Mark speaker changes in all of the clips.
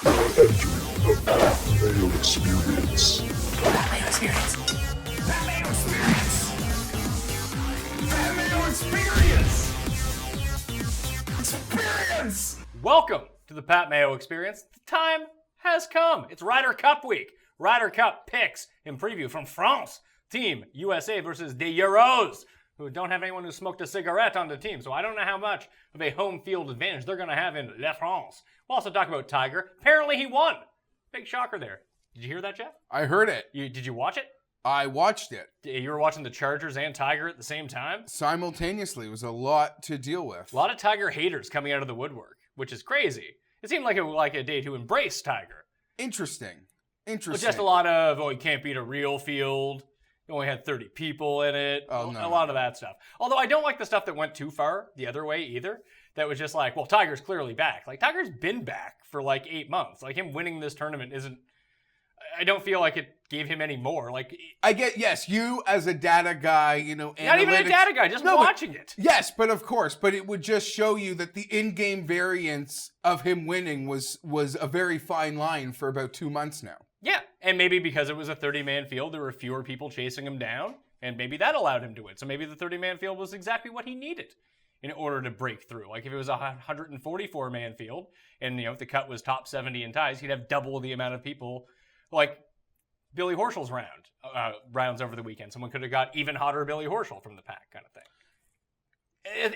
Speaker 1: The Fav Mayo Experience.
Speaker 2: Fav Mayo Experience. Fav Mayo Experience. Fav Mayo Experience. Experience.
Speaker 3: Welcome to the Pat Mayo Experience. The time has come. It's Ryder Cup week. Ryder Cup Picks in preview from France. Team USA versus the Euros, who don't have anyone who smoked a cigarette on the team. So I don't know how much of a home field advantage they're going to have in La France. We'll also talk about Tiger. Apparently he won. Big shocker there. Did you hear that, Jeff?
Speaker 4: I heard it.
Speaker 3: Did you watch it?
Speaker 4: I watched it.
Speaker 3: You were watching the Chargers and Tiger at the same time?
Speaker 4: Simultaneously. It was a lot to deal with.
Speaker 3: A lot of Tiger haters coming out of the woodwork, which is crazy. It seemed like a day to embrace Tiger.
Speaker 4: Interesting.
Speaker 3: But just a lot of, he can't beat a real field. He only had 30 people in it. A lot of that stuff. Although I don't like the stuff that went too far the other way either. That was just like, well, Tiger's clearly back. Like, Tiger's been back for like 8 months. Like, him winning this tournament isn't... I don't feel like it gave him any more. Like,
Speaker 4: I get, yes, you as a data guy,
Speaker 3: not even a data guy, just watching it.
Speaker 4: Yes, but of course, but it would just show you that the in-game variance of him winning was a very fine line for about 2 months now.
Speaker 3: Yeah, and maybe because it was a 30-man field, there were fewer people chasing him down, and maybe that allowed him to win. So maybe the 30-man field was exactly what he needed in order to break through. Like, if it was a 144-man field, and, if the cut was top 70 in ties, he'd have double the amount of people, like Billy Horschel's rounds over the weekend. Someone could have got even hotter Billy Horschel from the pack kind of thing.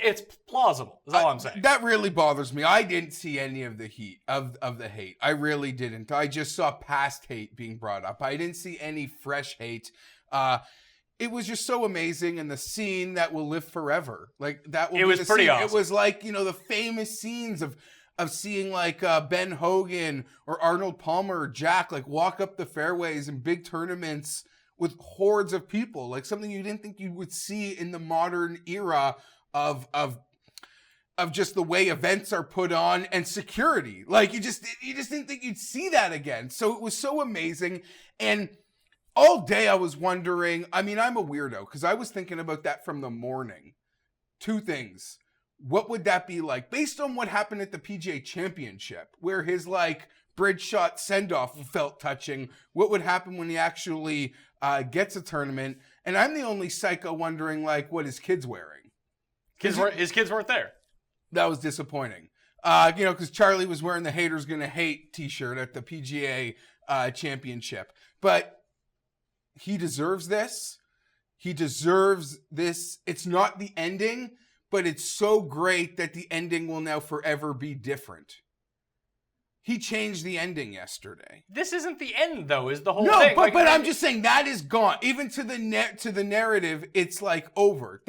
Speaker 3: It's plausible, is all I'm saying.
Speaker 4: That really bothers me. I didn't see any of the heat, of the hate. I really didn't. I just saw past hate being brought up. I didn't see any fresh hate. It was just so amazing, and the scene that will live forever. Like, that will be the scene. It was pretty awesome. It was like, the famous scenes of seeing like Ben Hogan or Arnold Palmer or Jack like walk up the fairways in big tournaments with hordes of people. Like, something you didn't think you would see in the modern era of just the way events are put on and security. Like, you just didn't think you'd see that again. So it was so amazing. And all day I was wondering, I'm a weirdo because I was thinking about that from the morning. Two things. What would that be like based on what happened at the PGA Championship, where his bridge shot send-off felt touching? What would happen when he actually gets a tournament? And I'm the only psycho wondering what his kid's wearing.
Speaker 3: His kids weren't there.
Speaker 4: That was disappointing. Because Charlie was wearing the Haters Gonna Hate t-shirt at the PGA Championship. But he deserves this. He deserves this. It's not the ending, but it's so great that the ending will now forever be different. He changed the ending yesterday.
Speaker 3: This isn't the end, though, is the whole thing.
Speaker 4: No, but I'm just saying that is gone. Even to the narrative, it's over.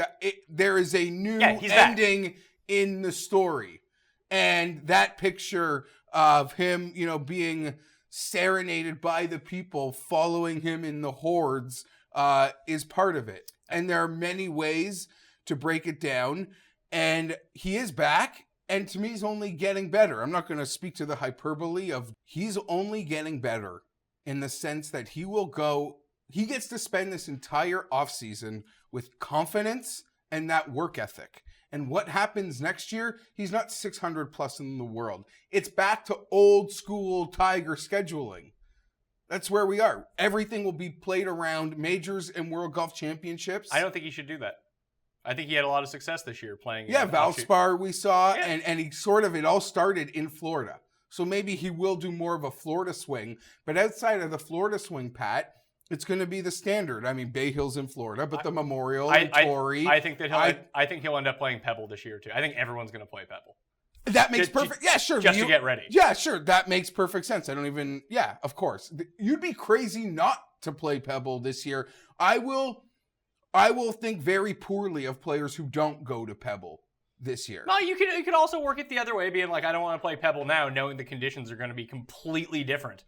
Speaker 4: There is a new ending in the story. And that picture of him, being serenaded by the people following him in the hordes is part of it. And there are many ways to break it down. And he is back. And to me, he's only getting better. I'm not going to speak to the hyperbole of he's only getting better in the sense that he gets to spend this entire offseason with confidence and that work ethic. And what happens next year, he's not 600 plus in the world. It's back to old school Tiger scheduling. That's where we are. Everything will be played around majors and World Golf Championships.
Speaker 3: I don't think he should do that. I think he had a lot of success this year playing.
Speaker 4: Yeah, Valspar we saw, and he it all started in Florida. So maybe he will do more of a Florida swing. But outside of the Florida swing, Pat, it's going to be the standard. Bay Hill's in Florida, but the Memorial, Torrey.
Speaker 3: I think he'll end up playing Pebble this year too. I think everyone's going to play Pebble.
Speaker 4: That makes perfect. Yeah, sure.
Speaker 3: Just to get ready.
Speaker 4: Yeah, sure. That makes perfect sense. Yeah, of course. You'd be crazy not to play Pebble this year. I will think very poorly of players who don't go to Pebble this year.
Speaker 3: No, you could also work it the other way, being like, I don't want to play Pebble now, knowing the conditions are going to be completely different.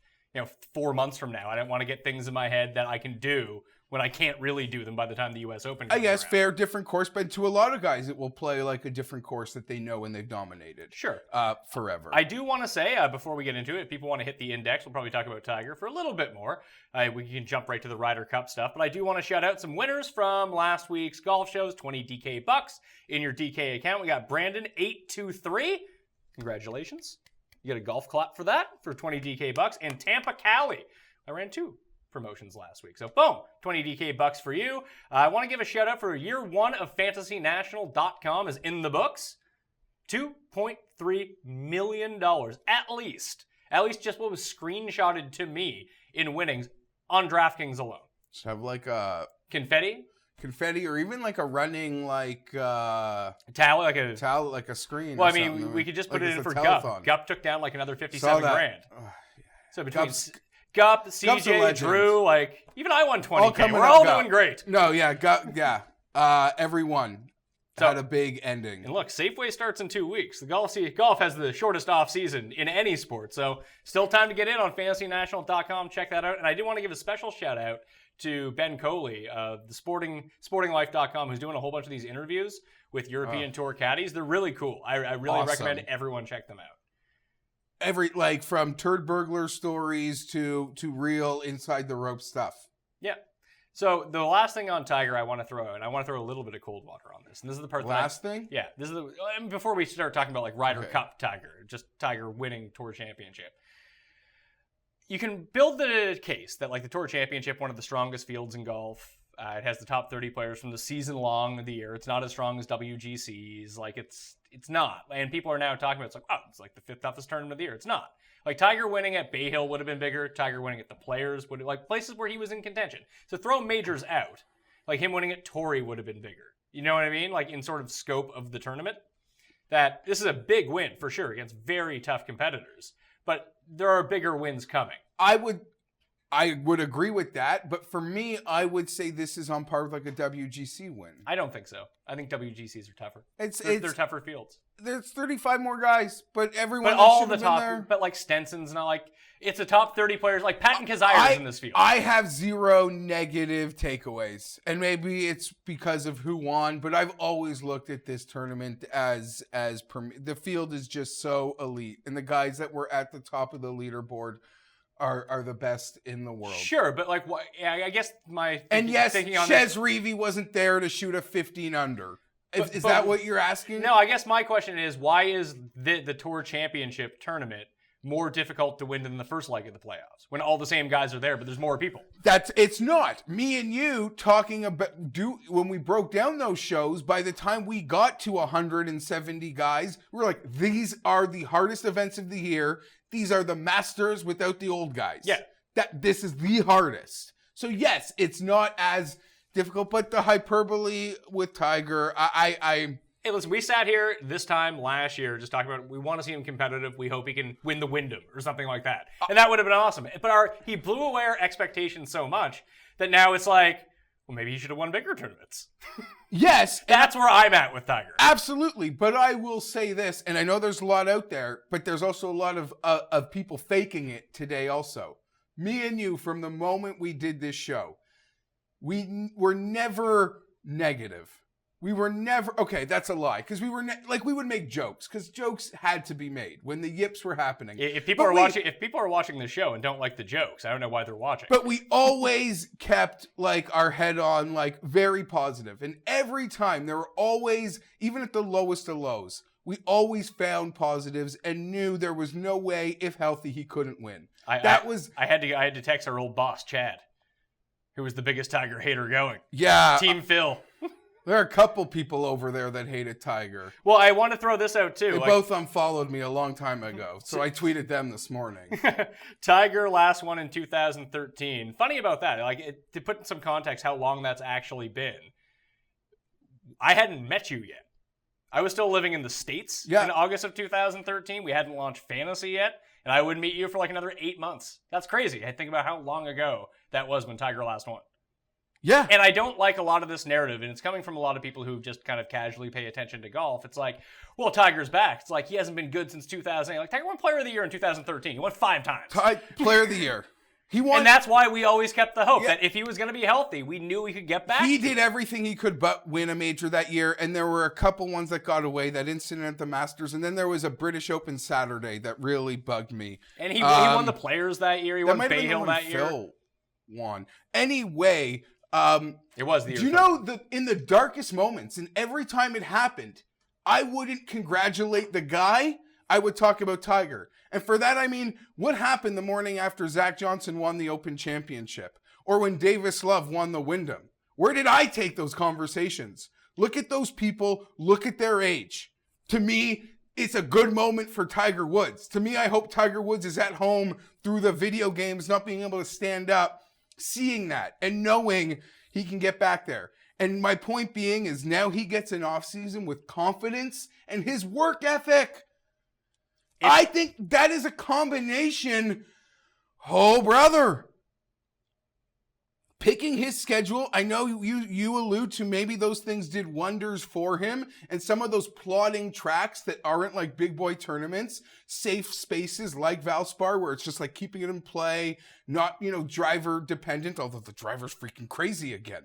Speaker 3: 4 months from now, I don't want to get things in my head that I can do when I can't really do them by the time the U.S. Open comes around.
Speaker 4: Fair, different course, but to a lot of guys, it will play a different course that they know and they've dominated.
Speaker 3: Sure.
Speaker 4: Forever.
Speaker 3: I do want to say, before we get into it, if people want to hit the index, we'll probably talk about Tiger for a little bit more. We can jump right to the Ryder Cup stuff, but I do want to shout out some winners from last week's golf shows, 20 DK bucks in your DK account. We got Brandon 823. Congratulations. You get a golf clap for that for 20 DK bucks. And Tampa Cali. I ran 2 promotions last week. So boom, 20 DK bucks for you. I want to give a shout out for year 1 of FantasyNational.com is in the books. $2.3 million at least just what was screenshotted to me in winnings on DraftKings alone.
Speaker 4: Just have like a
Speaker 3: confetti,
Speaker 4: or even like a running
Speaker 3: towel, like
Speaker 4: a screen.
Speaker 3: Well, I mean, we could just put it in for Gup. Gup took down like another 57 grand. So between Gup, CJ, Drew, like even I won 20K. We're all doing great.
Speaker 4: No, yeah, Gup, yeah. Everyone had a big ending.
Speaker 3: And look, Safeway starts in 2 weeks. The golf has the shortest off season in any sport, so still time to get in on FantasyNational.com. Check that out. And I do want to give a special shout out to Ben Coley of the SportingLife.com, who's doing a whole bunch of these interviews with European Tour caddies. They're really cool. I really recommend everyone check them out.
Speaker 4: From turd burglar stories to real inside the rope stuff.
Speaker 3: Yeah. So the last thing on Tiger I want to throw out, and I want to throw a little bit of cold water on this. And this is the part
Speaker 4: thing?
Speaker 3: Yeah. This is before we start talking about like Ryder Cup Tiger, just Tiger winning Tour Championship. You can build the case that like the Tour Championship, one of the strongest fields in golf. It has the top 30 players from the season long of the year. It's not as strong as WGC's. Like it's not. And people are now talking about it's like the 5th toughest tournament of the year. It's not. Like Tiger winning at Bay Hill would have been bigger. Tiger winning at the Players would have, like places where he was in contention. So throw majors out. Like him winning at Torrey would have been bigger. You know what I mean? Like in sort of scope of the tournament. That this is a big win for sure against very tough competitors. But there are bigger wins coming. I
Speaker 4: would agree with that, but for me, I would say this is on par with like a WGC win.
Speaker 3: I don't think so. I think WGCs are tougher. They're tougher fields.
Speaker 4: There's 35 more guys, but everyone.
Speaker 3: But all the top, there. But like Stenson's not like it's a top 30 players. Like Patton Kizzire in this field.
Speaker 4: I have 0 negative takeaways, and maybe it's because of who won. But I've always looked at this tournament as the field is just so elite, and the guys that were at the top of the leaderboard are the best in the world.
Speaker 3: Sure, but like, what? Yeah, I guess
Speaker 4: thinking on Chez Reavie wasn't there to shoot a 15 under. Is that what you're asking?
Speaker 3: No, I guess my question is, why is the Tour Championship tournament more difficult to win than the first leg of the playoffs when all the same guys are there, but there's more people?
Speaker 4: It's not. Me and you talking about when we broke down those shows, by the time we got to 170 guys, we're like, these are the hardest events of the year. These are the Masters without the old guys.
Speaker 3: Yeah.
Speaker 4: This is the hardest. So yes, it's not as difficult, but the hyperbole with Tiger, Hey,
Speaker 3: listen, we sat here this time last year just talking about we want to see him competitive. We hope he can win the Wyndham or something like that. And that would have been awesome. But he blew away our expectations so much that now it's like, well, maybe he should have won bigger tournaments.
Speaker 4: Yes.
Speaker 3: That's where I'm at with Tiger.
Speaker 4: Absolutely. But I will say this, and I know there's a lot out there, but there's also a lot of people faking it today also. Me and you, from the moment we did this show, we were never negative. We were never, okay, that's a lie, because we were, we would make jokes, because jokes had to be made when the yips were happening.
Speaker 3: If people are watching the show and don't like the jokes, I don't know why they're watching.
Speaker 4: But we always kept, our head on, very positive. And every time, there were always, even at the lowest of lows, we always found positives and knew there was no way, if healthy, he couldn't win. I
Speaker 3: had to text our old boss, Chad, who was the biggest Tiger hater going.
Speaker 4: Yeah.
Speaker 3: Team Phil.
Speaker 4: There are a couple people over there that hated Tiger.
Speaker 3: Well, I want to throw this out, too.
Speaker 4: They both unfollowed me a long time ago, so I tweeted them this morning.
Speaker 3: Tiger last one in 2013. Funny about that, to put in some context how long that's actually been, I hadn't met you yet. I was still living in the States in August of 2013. We hadn't launched Fantasy yet, and I wouldn't meet you for another 8 months. That's crazy. I think about how long ago that was when Tiger last won.
Speaker 4: Yeah.
Speaker 3: And I don't like a lot of this narrative, and it's coming from a lot of people who just kind of casually pay attention to golf. It's like, well, Tiger's back. It's like, he hasn't been good since 2008. Tiger won Player of the Year in 2013. He won 5 times.
Speaker 4: Player of the Year. He won.
Speaker 3: And that's why we always kept the hope that if he was going to be healthy, we knew he could get back.
Speaker 4: He did everything he could but win a major that year, and there were a couple ones that got away, that incident at the Masters, and then there was a British Open Saturday that really bugged me.
Speaker 3: And he won the Players that year. He won Bay Hill that year.
Speaker 4: Phil won. Anyway...
Speaker 3: it was the year.
Speaker 4: Do you know in the darkest moments, and every time it happened, I wouldn't congratulate the guy. I would talk about Tiger. And for that, I mean, what happened the morning after Zach Johnson won the Open Championship? Or when Davis Love won the Wyndham? Where did I take those conversations? Look at those people. Look at their age. To me, it's a good moment for Tiger Woods. To me, I hope Tiger Woods is at home through the video games, not being able to stand up, seeing that and knowing he can get back there. And my point being is now he gets an offseason with confidence and his work ethic. I think that is a combination. Oh, brother. Picking his schedule, I know you allude to maybe those things did wonders for him, and some of those plodding tracks that aren't like big boy tournaments, safe spaces like Valspar, where it's just like keeping it in play, not, driver dependent, although the driver's freaking crazy again.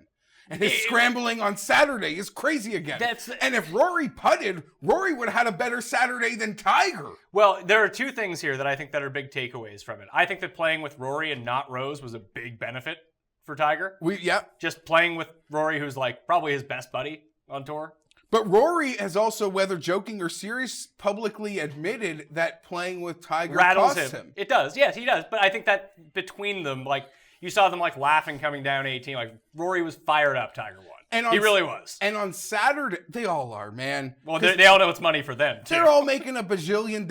Speaker 4: And his scrambling on Saturday is crazy again. And if Rory putted, Rory would have had a better Saturday than Tiger.
Speaker 3: Well, there are two things here that I think that are big takeaways from it. I think that playing with Rory and not Rose was a big benefit for Tiger. Just playing with Rory, who's like probably his best buddy on tour.
Speaker 4: But Rory has also, whether joking or serious, publicly admitted that playing with Tiger
Speaker 3: rattles
Speaker 4: costs him.
Speaker 3: It does. Yes, he does. But I think that between them, like, you saw them like laughing coming down 18. Like, Rory was fired up, Tiger won. He really was.
Speaker 4: And on Saturday, they all are, man.
Speaker 3: Well, they all know it's money for them, too.
Speaker 4: They're all making a bajillion.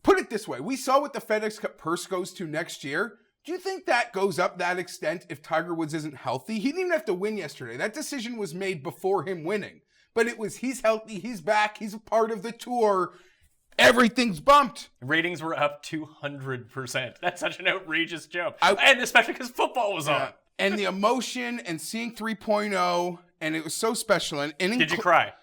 Speaker 4: Put it this way. We saw what the FedEx Cup purse goes to next year. Do you think that goes up that extent if Tiger Woods isn't healthy? He didn't even have to win yesterday. That decision was made before him winning. But it was, he's healthy, he's back, he's a part of the tour. Everything's bumped.
Speaker 3: Ratings were up 200%. That's such an outrageous jump. And especially because football was on.
Speaker 4: And the emotion and seeing 3.0, and it was so special. And
Speaker 3: did you cry?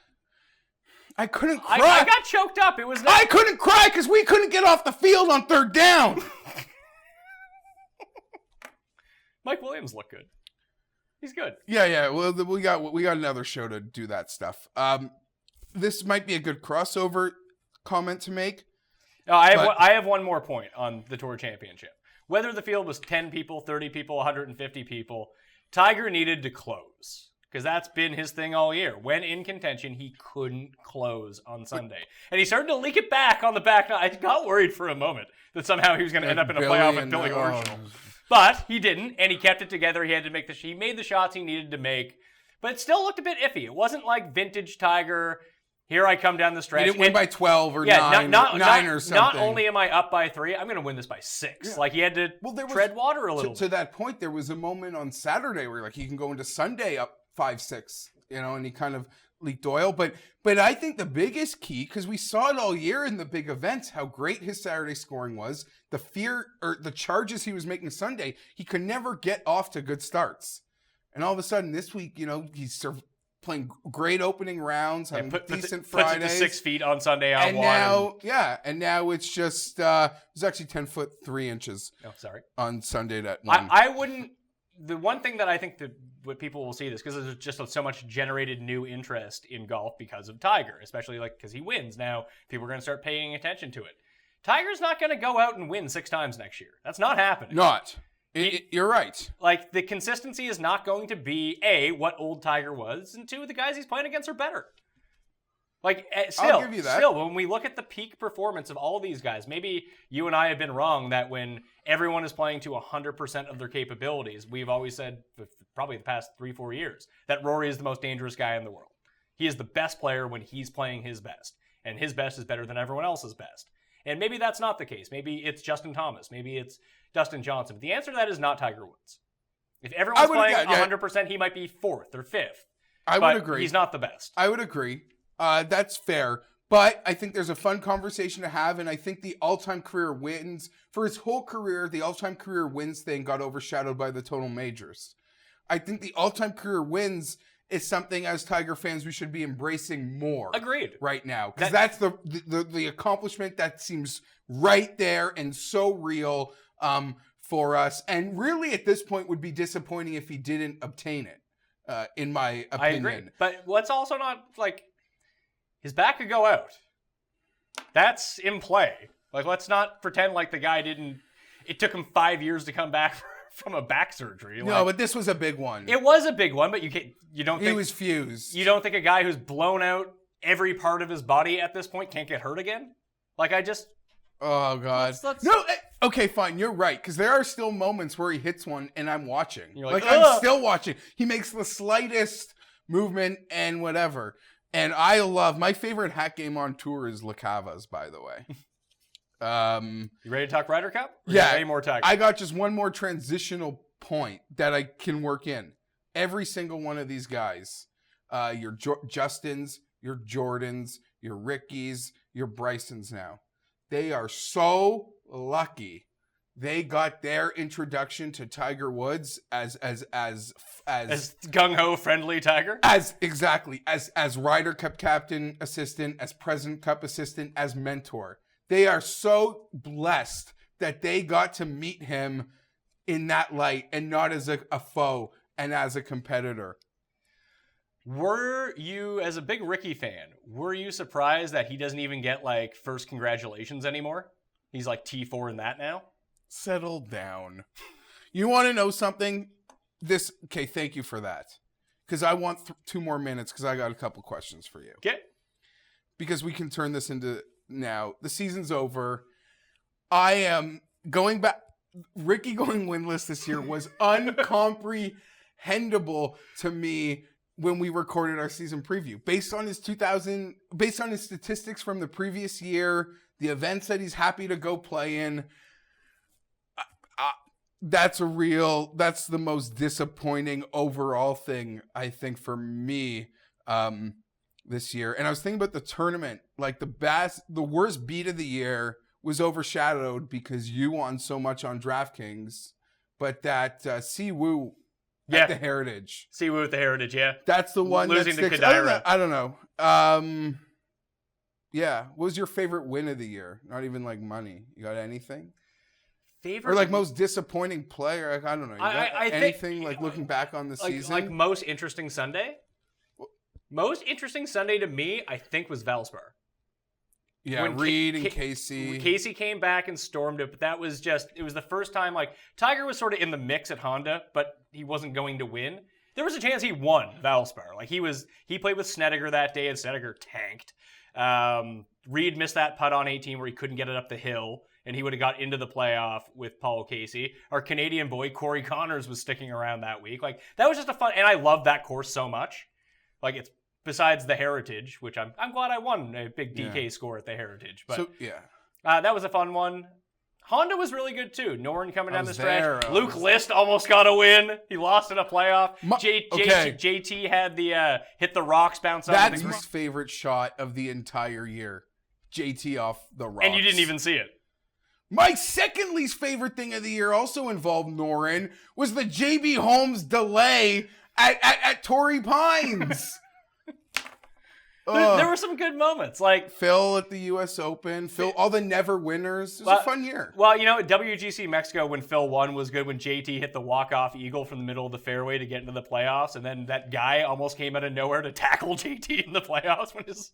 Speaker 4: I couldn't cry.
Speaker 3: I got choked up.
Speaker 4: I couldn't cry because we couldn't get off the field on third down.
Speaker 3: Mike Williams looked good. He's good.
Speaker 4: Yeah. Well, we got another show to do that stuff. This might be a good crossover comment to make.
Speaker 3: I have one more point on the Tour Championship. Whether the field was 10 people, 30 people, 150 people, Tiger needed to close. Because that's been his thing all year. When in contention, he couldn't close on Sunday. And he started to leak it back on the back nine. I got worried for a moment that somehow he was going to end up in a playoff with Billy Horschel. But he didn't, and he kept it together. He had to make he made the shots he needed to make. But it still looked a bit iffy. It wasn't like vintage Tiger, here I come down the stretch.
Speaker 4: He didn't win by 12 or 9 or something.
Speaker 3: Not only am I up by 3, I'm going to win this by 6. Yeah. Like, he had to tread water a little bit.
Speaker 4: To that point, there was a moment on Saturday where like he can go into Sunday up 5-6, and he kind of leaked oil. But I think the biggest key, because we saw it all year in the big events, how great his Saturday scoring was, the fear or the charges he was making Sunday, he could never get off to good starts. And all of a sudden this week, he's playing great opening rounds, having decent Fridays.
Speaker 3: Puts it to 6 feet on Sunday out
Speaker 4: and now it's just, it was actually 10 foot 3 inches.
Speaker 3: Oh, sorry.
Speaker 4: On Sunday at 1.
Speaker 3: I wouldn't, the one thing that I think that what people will see this, because there's just so much generated new interest in golf because of Tiger, especially because he wins. Now, people are going to start paying attention to it. Tiger's not going to go out and win 6 times next year. That's not happening.
Speaker 4: You're right.
Speaker 3: Like, the consistency is not going to be, A, what old Tiger was, and 2, the guys he's playing against are better. Like,
Speaker 4: I'll give you that.
Speaker 3: Still, when we look at the peak performance of all these guys, maybe you and I have been wrong that when everyone is playing to 100% of their capabilities, we've always said, probably the past 3-4 years, that Rory is the most dangerous guy in the world. He is the best player when he's playing his best, and his best is better than everyone else's best. And maybe that's not the case. Maybe it's Justin Thomas. Maybe it's Dustin Johnson. But the answer to that is not Tiger Woods. If everyone's playing 100%, he might be 4th or 5th.
Speaker 4: I would agree.
Speaker 3: He's not the best.
Speaker 4: I would agree. That's fair. But I think there's a fun conversation to have, and I think the all-time career wins, for his whole career, the all-time career wins thing got overshadowed by the total majors. I think the all-time career wins is something as Tiger fans we should be embracing more.
Speaker 3: Agreed.
Speaker 4: Right now. Because that's the accomplishment that seems right there and so real for us. And really at this point would be disappointing if he didn't obtain it, in my opinion.
Speaker 3: I agree. But let's also not, his back could go out. That's in play. Let's not pretend like the guy didn't... It took him 5 years to come back from a back surgery.
Speaker 4: No, but this was a big one.
Speaker 3: It was a big one, but you don't think...
Speaker 4: He was fused.
Speaker 3: You don't think a guy who's blown out every part of his body at this point can't get hurt again?
Speaker 4: Oh God. No. Okay, fine. You're right. Because there are still moments where he hits one and I'm watching.
Speaker 3: You're like,
Speaker 4: I'm still watching. He makes the slightest movement and whatever. And I love my favorite hat game on tour is La Cava's, by the way.
Speaker 3: You ready to talk Ryder Cup?
Speaker 4: Yeah.
Speaker 3: Any more Tiger?
Speaker 4: I got just one more transitional point that I can work in. Every single one of these guys, your Justins, your Jordans, your Rickies, your Brysons now. They are so lucky they got their introduction to Tiger Woods as
Speaker 3: gung-ho friendly Tiger?
Speaker 4: As Ryder Cup captain assistant, as President Cup assistant, as mentor. They are so blessed that they got to meet him in that light and not as a foe and as a competitor.
Speaker 3: Were you, as a big Ricky fan, were you surprised that he doesn't even get like first congratulations anymore? He's like T4 in that now?
Speaker 4: Settle down. You want to know something? Okay, thank you for that. Because I want 2 more minutes because I got a couple questions for you.
Speaker 3: Okay.
Speaker 4: Because we can turn this into now. The season's over. I am going back. Ricky going winless this year was uncomprehendable to me when we recorded our season preview. Based on his statistics from the previous year, the events that he's happy to go play in, that's the most disappointing overall thing, I think, for me this year. And I was thinking about the tournament, like the worst beat of the year was overshadowed because you won so much on DraftKings, but that Siwoo at the Heritage.
Speaker 3: Siwoo at the Heritage, yeah.
Speaker 4: That's the one
Speaker 3: losing
Speaker 4: that sticks.
Speaker 3: to Kadira.
Speaker 4: I don't know. Yeah. What was your favorite win of the year? Not even like money. You got anything?
Speaker 3: Favorite?
Speaker 4: Or like most disappointing player? Like, I don't know. You got anything like looking back on the season?
Speaker 3: Like most interesting Sunday? Most interesting Sunday to me, I think, was Valspar.
Speaker 4: Yeah,
Speaker 3: when
Speaker 4: Reed and Casey.
Speaker 3: Casey came back and stormed it, but it was the first time, like, Tiger was sort of in the mix at Honda, but he wasn't going to win. There was a chance he won Valspar. Like, he played with Snedeker that day, and Snedeker tanked. Reed missed that putt on 18 where he couldn't get it up the hill, and he would have got into the playoff with Paul Casey. Our Canadian boy, Corey Connors, was sticking around that week. Like, that was just a fun, and I love that course so much. Like, it's besides the Heritage, which I'm glad I won a big DK score at the Heritage. But that was a fun one. Honda was really good too. Norton coming down the stretch. Luke List almost got a win. He lost in a playoff. JT had the hit the rocks bounce off.
Speaker 4: That's his favorite shot of the entire year. JT off the rocks.
Speaker 3: And you didn't even see it.
Speaker 4: My second least favorite thing of the year also involved Norin was the JB Holmes delay at Torrey Pines.
Speaker 3: There were some good moments, like
Speaker 4: Phil at the U.S. Open, all the never winners. It was a fun year.
Speaker 3: Well, you know, at WGC Mexico, when Phil won was good. When JT hit the walk-off eagle from the middle of the fairway to get into the playoffs, and then that guy almost came out of nowhere to tackle JT in the playoffs when his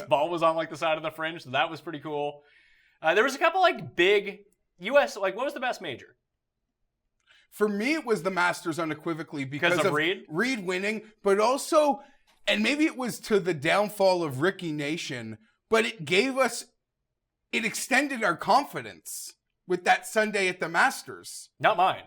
Speaker 3: ball was on like the side of the fringe. So that was pretty cool. There was a couple like big U.S. Like, what was the best major?
Speaker 4: For me, it was the Masters unequivocally because of
Speaker 3: Reed
Speaker 4: winning, but also. And maybe it was to the downfall of Ricky Nation, but it extended our confidence with that Sunday at the Masters.
Speaker 3: Not mine.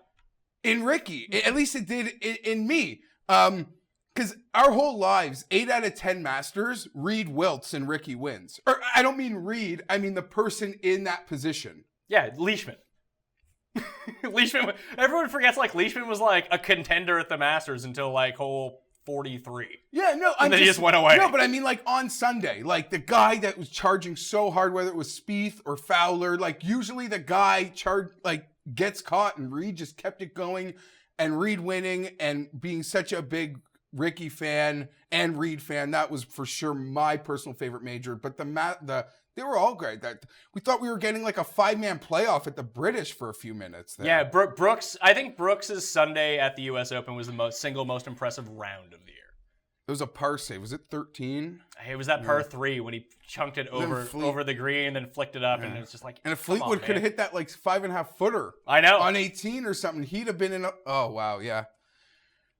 Speaker 4: In Ricky. At least it did in me. Because our whole lives, 8 out of 10 Masters, Reed wilts and Ricky wins. Or I don't mean Reed, I mean the person in that position.
Speaker 3: Yeah, Leishman. Leishman. Everyone forgets like Leishman was like a contender at the Masters until like hole 43.
Speaker 4: Yeah, no,
Speaker 3: and then he just went away.
Speaker 4: No, but I mean, like on Sunday, like the guy that was charging so hard, whether it was Spieth or Fowler, like usually the guy gets caught, and Reed just kept it going, and Reed winning and being such a big Ricky fan and Reed fan, that was for sure my personal favorite major. But they were all great. That we thought we were getting like a 5-man playoff at the British for a few minutes there.
Speaker 3: Yeah, Brooks. I think Brooks's Sunday at the U.S. Open was the most impressive round of the year.
Speaker 4: It was a par save. Was it 13?
Speaker 3: It was that par 3 when he chunked it over the green and then flicked it up, and it was just like.
Speaker 4: And if Fleetwood could have hit that like 5.5 footer,
Speaker 3: I know,
Speaker 4: on 18 or something, he'd have been in. Oh wow, yeah.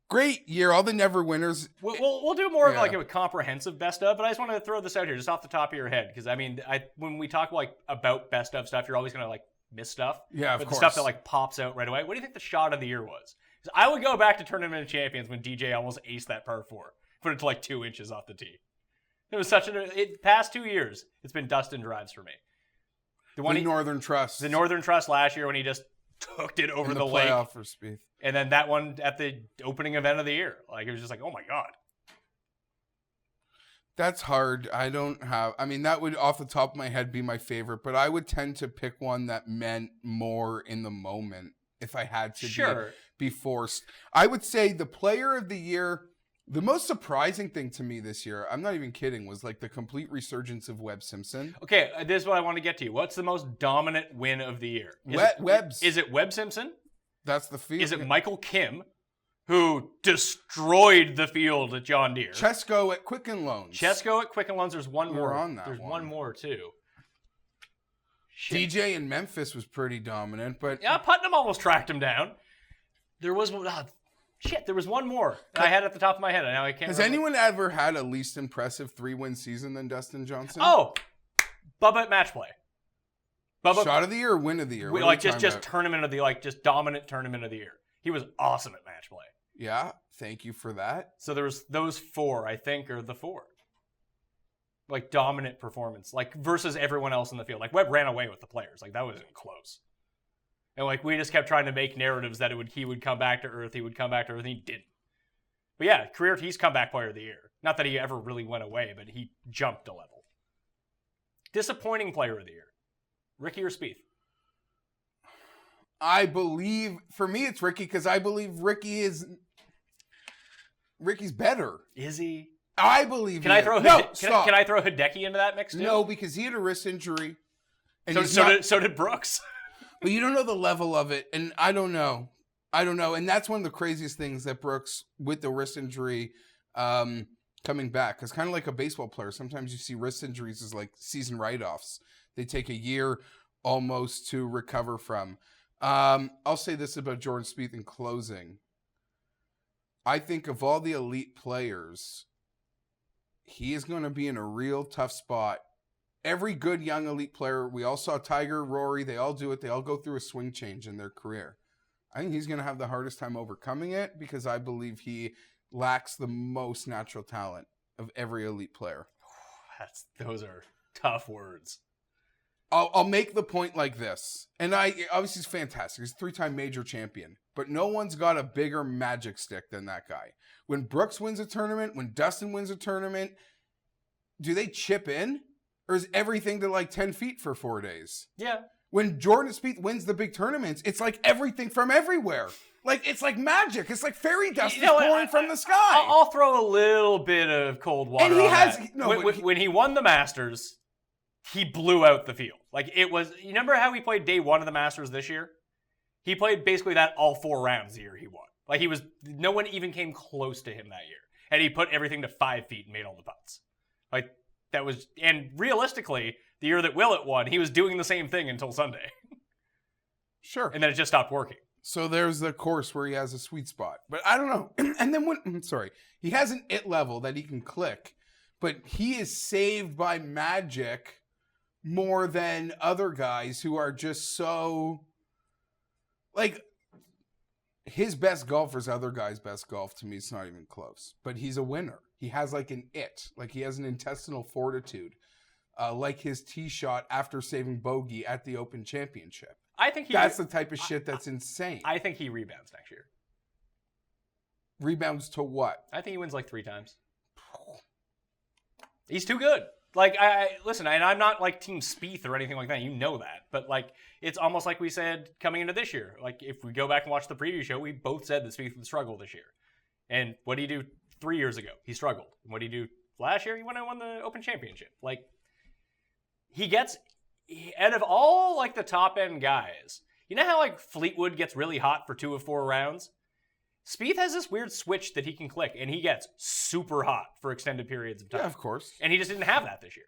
Speaker 4: great year. All the never winners.
Speaker 3: We'll do more of
Speaker 4: Yeah.
Speaker 3: like a comprehensive best of, but I just want to throw this out here, just off the top of your head, because I mean, when we talk like about best of stuff, you're always gonna like miss stuff.
Speaker 4: Yeah, of
Speaker 3: but
Speaker 4: course.
Speaker 3: the stuff that like pops out right away. What do you think the shot of the year was? 'Cause I would go back to Tournament of Champions when DJ almost aced that par 4, put it to like 2 inches off the tee. It was such past 2 years, it's been Dustin drives for me.
Speaker 4: The Northern Trust.
Speaker 3: The Northern Trust last year when he just hooked it over
Speaker 4: in
Speaker 3: the lake.
Speaker 4: playoff for Spieth.
Speaker 3: And then that one at the opening event of the year. Like, it was just like, oh my God.
Speaker 4: That's hard. That would off the top of my head be my favorite, but I would tend to pick one that meant more in the moment if I had to be forced. I would say the player of the year, the most surprising thing to me this year, I'm not even kidding, was like the complete resurgence of Webb Simpson.
Speaker 3: Okay, this is what I want to get to you. What's the most dominant win of the year? Is it Webb Simpson?
Speaker 4: That's the field.
Speaker 3: Is it Michael Kim, who destroyed the field at John Deere?
Speaker 4: Chesko at Quicken Loans.
Speaker 3: There's one more.
Speaker 4: on that
Speaker 3: There's one more too. Shit.
Speaker 4: DJ in Memphis was pretty dominant, but
Speaker 3: Yeah, Putnam almost tracked him down. There was there was one more that I had at the top of my head. Now I can't.
Speaker 4: Has
Speaker 3: remember.
Speaker 4: anyone ever had a least impressive 3-win season than Dustin Johnson?
Speaker 3: Oh, Bubba at match play. Bubba,
Speaker 4: Shot of the year or win of the year? What are we talking
Speaker 3: just
Speaker 4: about?
Speaker 3: tournament of the just dominant tournament of the year. He was awesome at match play.
Speaker 4: Yeah, thank you for that.
Speaker 3: So there was those 4, I think, are the 4. Like dominant performance, like versus everyone else in the field. Like Webb ran away with the players. Like that wasn't close. And like we just kept trying to make narratives that he would come back to earth. He would come back to earth. And he didn't. But yeah, he's comeback player of the year. Not that he ever really went away, but he jumped a level. Disappointing player of the year. Ricky or Spieth?
Speaker 4: I believe, for me, it's Ricky because I believe Ricky's better.
Speaker 3: Is he?
Speaker 4: I believe.
Speaker 3: Can I throw Hideki into that mix too?
Speaker 4: No, because he had a wrist injury. And
Speaker 3: So did Brooks.
Speaker 4: But you don't know the level of it, and I don't know. And that's one of the craziest things that Brooks, with the wrist injury, coming back, because kind of like a baseball player, sometimes you see wrist injuries as like season write-offs. They take a year almost to recover from. I'll say this about Jordan Spieth in closing. I think of all the elite players, he is going to be in a real tough spot. Every good young elite player, we all saw Tiger, Rory, they all do it. They all go through a swing change in their career. I think he's going to have the hardest time overcoming it because I believe he lacks the most natural talent of every elite player.
Speaker 3: Those are tough words.
Speaker 4: I'll make the point like this. And obviously he's fantastic. He's a 3-time major champion. But no one's got a bigger magic stick than that guy. When Brooks wins a tournament, when Dustin wins a tournament, do they chip in? Or is everything to like 10 feet for 4 days?
Speaker 3: Yeah.
Speaker 4: When Jordan Spieth wins the big tournaments, it's like everything from everywhere. Like, it's like magic. It's like fairy dust pouring from the sky.
Speaker 3: I'll throw a little bit of cold water
Speaker 4: And he
Speaker 3: on
Speaker 4: has...
Speaker 3: that.
Speaker 4: No,
Speaker 3: when he won the Masters, he blew out the field. Like, it was... You remember how he played day 1 of the Masters this year? He played basically that all 4 rounds the year he won. Like, he was... No one even came close to him that year. And he put everything to 5 feet and made all the putts. Like, that was... And realistically, the year that Willett won, he was doing the same thing until Sunday.
Speaker 4: Sure.
Speaker 3: And then it just stopped working.
Speaker 4: So there's the course where he has a sweet spot. But I don't know. And then he has an it level that he can click, but he is saved by magic more than other guys who are just so like his best golf is other guys' best golf. To me, it's not even close, but he's a winner. He has like an it, like he has an intestinal fortitude, like his tee shot after saving bogey at the Open Championship.
Speaker 3: I think
Speaker 4: that's the type of shit that's insane.
Speaker 3: I think he rebounds next year.
Speaker 4: Rebounds to what?
Speaker 3: I think he wins like 3 times. He's too good. Like, I listen, and I'm not like Team Spieth or anything like that. You know that. But, like, it's almost like we said coming into this year. Like, if we go back and watch the preview show, we both said that Spieth would struggle this year. And what did he do 3 years ago? He struggled. And what did he do last year? He went and won the Open Championship. Like, he gets, out of all, like, the top-end guys, you know how, like, Fleetwood gets really hot for 2 of 4 rounds? Spieth has this weird switch that he can click, and he gets super hot for extended periods of time.
Speaker 4: Yeah, of course.
Speaker 3: And he just didn't have that this year.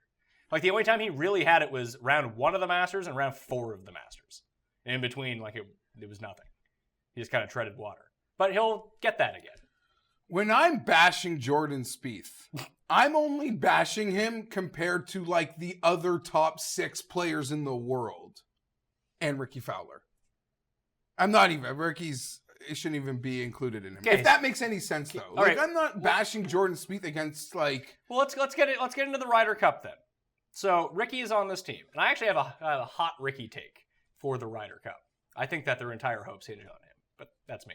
Speaker 3: Like, the only time he really had it was round 1 of the Masters and round 4 of the Masters. And in between, like, it was nothing. He just kind of treaded water. But he'll get that again.
Speaker 4: When I'm bashing Jordan Spieth, I'm only bashing him compared to like the other top 6 players in the world and Ricky Fowler. I'm not even, it shouldn't even be included in him.
Speaker 3: Okay.
Speaker 4: If that makes any sense though.
Speaker 3: All
Speaker 4: Like
Speaker 3: right.
Speaker 4: I'm not bashing Jordan Spieth against like.
Speaker 3: Well, let's get into the Ryder Cup then. So Ricky is on this team, and I actually have a hot Ricky take for the Ryder Cup. I think that their entire hopes hinge on him, but that's me.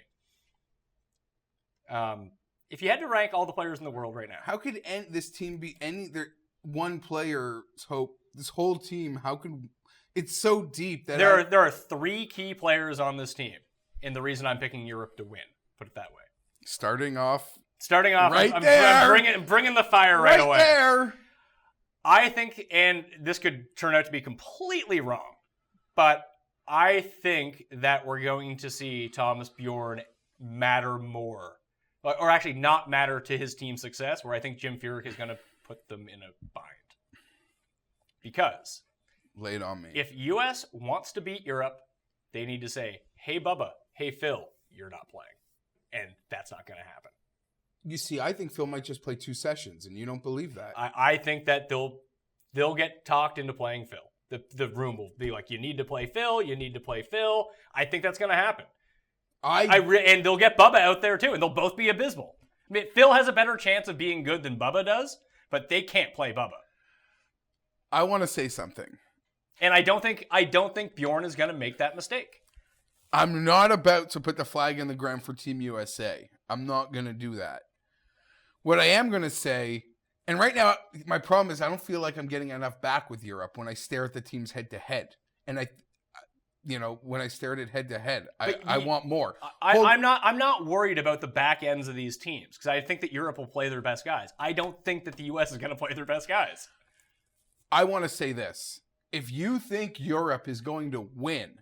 Speaker 3: If you had to rank all the players in the world right now,
Speaker 4: How could this team be one player's hope? This whole team, how could it's so deep that
Speaker 3: there are 3 key players on this team, and the reason I'm picking Europe to win. Put it that way.
Speaker 4: starting off
Speaker 3: Right
Speaker 4: right there,
Speaker 3: I'm bringing the fire right away.
Speaker 4: there.
Speaker 3: I think, and this could turn out to be completely wrong, but I think that we're going to see Thomas Bjorn matter more, or actually not matter to his team's success, where I think Jim Furyk is going to put them in a bind. Because
Speaker 4: Lay it on me.
Speaker 3: if US wants to beat Europe, they need to say, hey, Bubba, hey, Phil, you're not playing. And that's not going to happen.
Speaker 4: You see, I think Phil might just play 2 sessions, and you don't believe that.
Speaker 3: I think that they'll get talked into playing Phil. The room will be like, you need to play Phil, you need to play Phil. I think that's going to happen. And they'll get Bubba out there too, and they'll both be abysmal. I mean, Phil has a better chance of being good than Bubba does, but they can't play Bubba.
Speaker 4: I want to say something.
Speaker 3: And I don't think Bjorn is going to make that mistake.
Speaker 4: I'm not about to put the flag in the ground for Team USA. I'm not going to do that. What I am going to say, and right now, my problem is I don't feel like I'm getting enough back with Europe when I stare at the teams head to head. And when I stare at it head to head, I want more.
Speaker 3: I'm not worried about the back ends of these teams because I think that Europe will play their best guys. I don't think that the US is going to play their best guys.
Speaker 4: I want to say this. If you think Europe is going to win,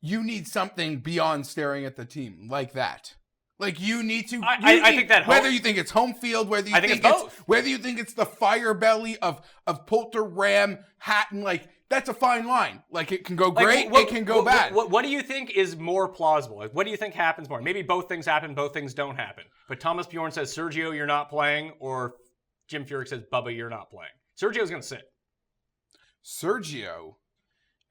Speaker 4: you need something beyond staring at the team like that. Like you need to.
Speaker 3: I think that
Speaker 4: whether you think it's home field, whether you think it's whether you think it's the fire belly of Poulter, Ram, Hatton, like that's a fine line. Like it can go great, it can go bad.
Speaker 3: What do you think is more plausible? Like, what do you think happens more? Maybe both things happen, both things don't happen. But Thomas Bjorn says, Sergio, you're not playing, or Jim Furyk says, Bubba, you're not playing. Sergio's going to sit.
Speaker 4: Sergio,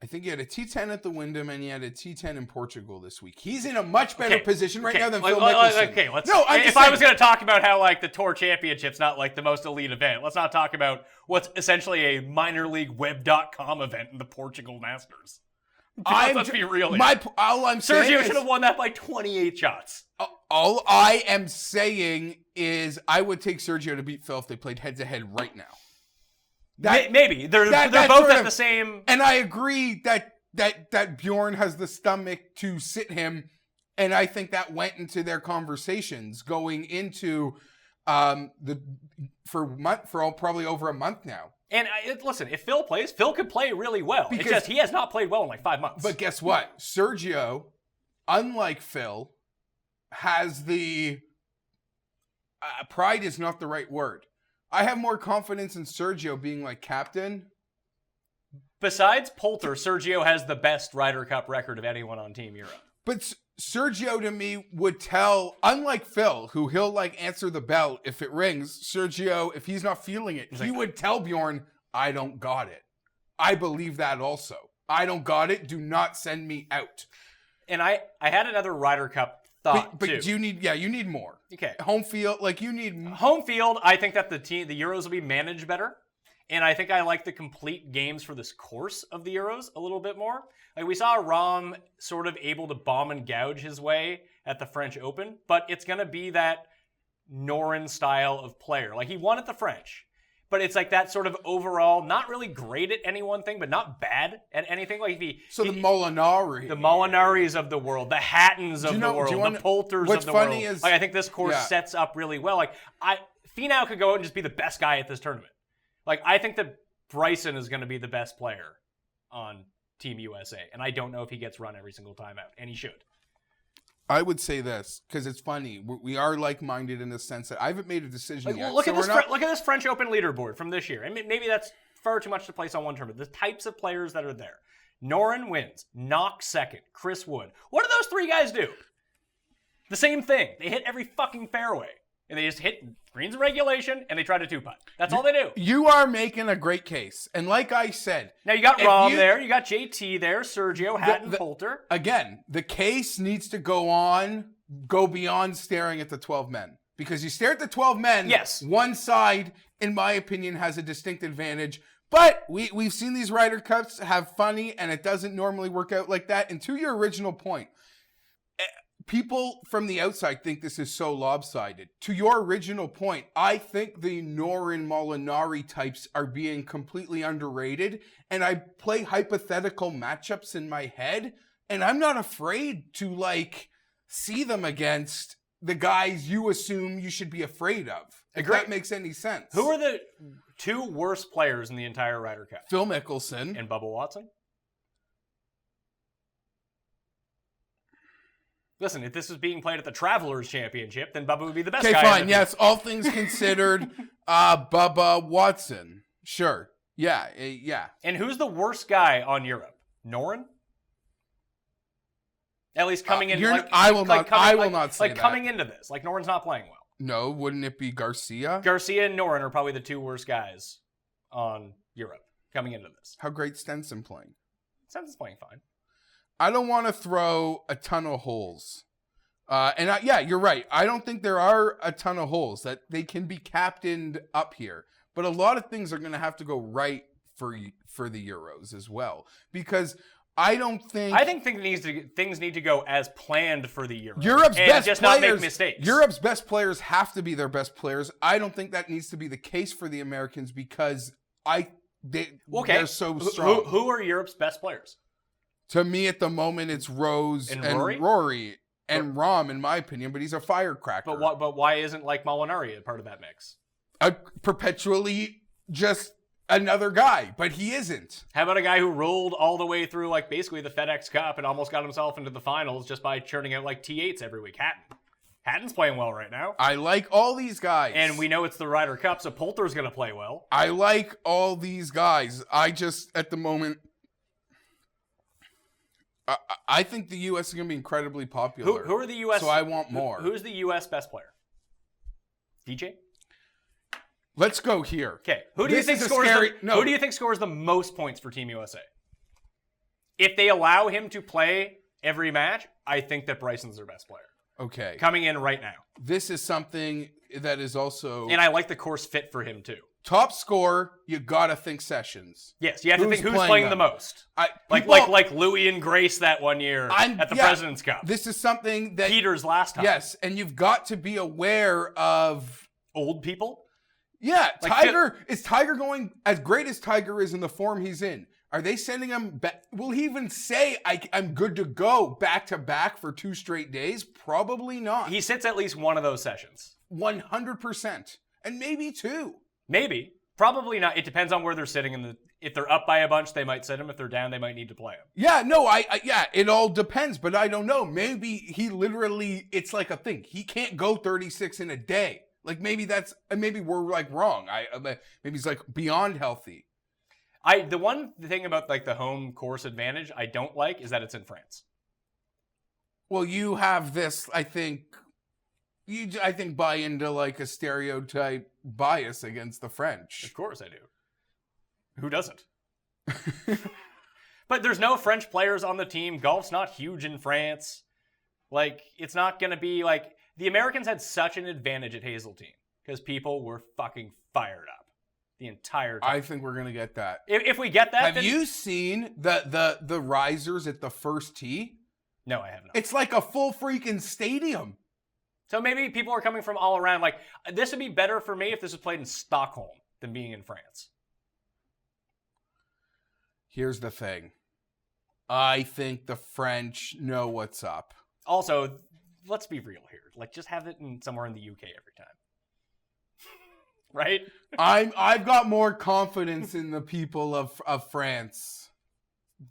Speaker 4: I think he had a T10 at the Wyndham and he had a T10 in Portugal this week. He's in a much better position right now than Phil Mickelson.
Speaker 3: Okay, if I was going to talk about how like the Tour Championship's not like the most elite event, let's not talk about what's essentially a minor league web.com event in the Portugal Masters. Let's be real here. Sergio should have won that by 28 shots.
Speaker 4: All I am saying is I would take Sergio to beat Phil if they played head-to-head right now.
Speaker 3: Maybe. They're both at the same...
Speaker 4: And I agree that Bjorn has the stomach to sit him, and I think that went into their conversations going into probably over a month now.
Speaker 3: And listen, if Phil plays, Phil could play really well. It's just he has not played well in like 5 months.
Speaker 4: But guess what? Sergio, unlike Phil, has the... pride is not the right word. I have more confidence in Sergio being like captain.
Speaker 3: Besides Poulter, Sergio has the best Ryder Cup record of anyone on Team Europe.
Speaker 4: But Sergio to me would tell, unlike Phil, who he'll like answer the bell if it rings, Sergio, if he's not feeling it, he would tell Bjorn, I don't got it. I believe that also. I don't got it. Do not send me out.
Speaker 3: And I had another Ryder Cup thought
Speaker 4: but
Speaker 3: too.
Speaker 4: you need more.
Speaker 3: Okay.
Speaker 4: Home field, you need
Speaker 3: home field. I think that the Euros will be managed better. And I think I like the complete games for this course of the Euros a little bit more. Like we saw Rahm sort of able to bomb and gouge his way at the French Open, but it's going to be that Noren style of player. Like he won at the French, but it's like that sort of overall, not really great at any one thing, but not bad at anything. Like the Molinaris of the world, the Hattons of the world, the Poulters of the world. Like I think this course sets up really well. Like Finau could go out and just be the best guy at this tournament. Like, I think that Bryson is going to be the best player on Team USA, and I don't know if he gets run every single time out, and he should.
Speaker 4: I would say this, because it's funny. We are like-minded in the sense that I haven't made a decision yet.
Speaker 3: Look at this French Open leaderboard from this year. And maybe that's far too much to place on one tournament. The types of players that are there. Noren wins. Knox second. Chris Wood. What do those 3 guys do? The same thing. They hit every fucking fairway. And they just hit greens in regulation, and they try to two-putt. That's all they do.
Speaker 4: You are making a great case. And like I said...
Speaker 3: Now, you got Rahm there, you got JT there, Sergio, Hatton, Poulter.
Speaker 4: Again, the case needs to go beyond staring at the 12 men. Because you stare at the 12 men,
Speaker 3: yes,
Speaker 4: one side, in my opinion, has a distinct advantage. But we've seen these Ryder Cups have funny, and it doesn't normally work out like that. And to your original point, people from the outside think this is so lopsided. To your original point, I think the Noren Molinari types are being completely underrated. And I play hypothetical matchups in my head, and I'm not afraid to see them against the guys you assume you should be afraid of. If that makes any sense.
Speaker 3: Who are the two worst players in the entire Ryder Cup?
Speaker 4: Phil Mickelson.
Speaker 3: And Bubba Watson? Listen, if this was being played at the Travelers Championship, then Bubba would be the best guy.
Speaker 4: Okay, fine. Yes, all things considered, Bubba Watson. Sure. Yeah, yeah.
Speaker 3: And who's the worst guy on Europe? Noren? At least coming in.
Speaker 4: I will not say that.
Speaker 3: Coming into this, Noren's not playing well.
Speaker 4: No, wouldn't it be Garcia?
Speaker 3: Garcia and Noren are probably the two worst guys on Europe coming into this.
Speaker 4: How great Stenson playing?
Speaker 3: Stenson's playing fine.
Speaker 4: I don't want to throw a ton of holes. Yeah, you're right. I don't think there are a ton of holes that they can be captained up here. But a lot of things are going to have to go right for the Euros as well. Because I think
Speaker 3: things need to go as planned for the Euros.
Speaker 4: Europe's best
Speaker 3: just
Speaker 4: players,
Speaker 3: not make mistakes.
Speaker 4: Europe's best players have to be their best players. I don't think that needs to be the case for the Americans because they're so strong.
Speaker 3: Who are Europe's best players?
Speaker 4: To me, at the moment, it's Rose and Rory and Rahm, in my opinion. But he's a firecracker.
Speaker 3: But why isn't Molinari a part of that mix?
Speaker 4: Perpetually just another guy, but he isn't.
Speaker 3: How about a guy who rolled all the way through basically the FedEx Cup and almost got himself into the finals just by churning out T8s every week? Hatton's playing well right now.
Speaker 4: I like all these guys.
Speaker 3: And we know it's the Ryder Cup, so Poulter's going to play well.
Speaker 4: I like all these guys. I just, at the moment, I think the U.S. is going to be incredibly popular.
Speaker 3: Who are the U.S.?
Speaker 4: So I want more.
Speaker 3: Who's the U.S. best player? DJ?
Speaker 4: Let's go here.
Speaker 3: Okay. Who do you think scores the most points for Team USA? If they allow him to play every match, I think that Bryson's their best player.
Speaker 4: Okay.
Speaker 3: Coming in right now.
Speaker 4: This is something that is also...
Speaker 3: And I like the course fit for him, too.
Speaker 4: Top score, you gotta think Sessions.
Speaker 3: Yes, you have to think who's playing the most. Like Louis and Grace that one year at the President's Cup.
Speaker 4: This is something that...
Speaker 3: Peters last time.
Speaker 4: Yes, and you've got to be aware of...
Speaker 3: Old people?
Speaker 4: Yeah, Tiger... Is Tiger going... As great as Tiger is in the form he's in, are they sending him... Will he even say, I'm good to go back-to-back for 2 straight days? Probably not.
Speaker 3: He sits at least one of those sessions.
Speaker 4: 100%. And maybe 2.
Speaker 3: Maybe. Probably not. It depends on where they're sitting. If they're up by a bunch, they might sit him. If they're down, they might need to play him.
Speaker 4: Yeah, no, it all depends, but I don't know. Maybe he literally, it's like a thing. He can't go 36 in a day. Maybe we're wrong. Maybe he's beyond healthy.
Speaker 3: The one thing about the home course advantage I don't like is that it's in France.
Speaker 4: Well, you have this, I think buy into a stereotype bias against the French.
Speaker 3: Of course I do. Who doesn't? But there's no French players on the team. Golf's not huge in France. It's not going to be the Americans had such an advantage at Hazeltine because people were fucking fired up the entire time.
Speaker 4: I think we're going to get that.
Speaker 3: If we get that,
Speaker 4: have you seen the risers at the first tee?
Speaker 3: No, I have not.
Speaker 4: It's like a full freaking stadium.
Speaker 3: So maybe people are coming from all around. This would be better for me if this was played in Stockholm than being in France.
Speaker 4: Here's the thing. I think the French know what's up.
Speaker 3: Also, let's be real here. Just have it somewhere in the UK every time. Right?
Speaker 4: I've got more confidence in the people of France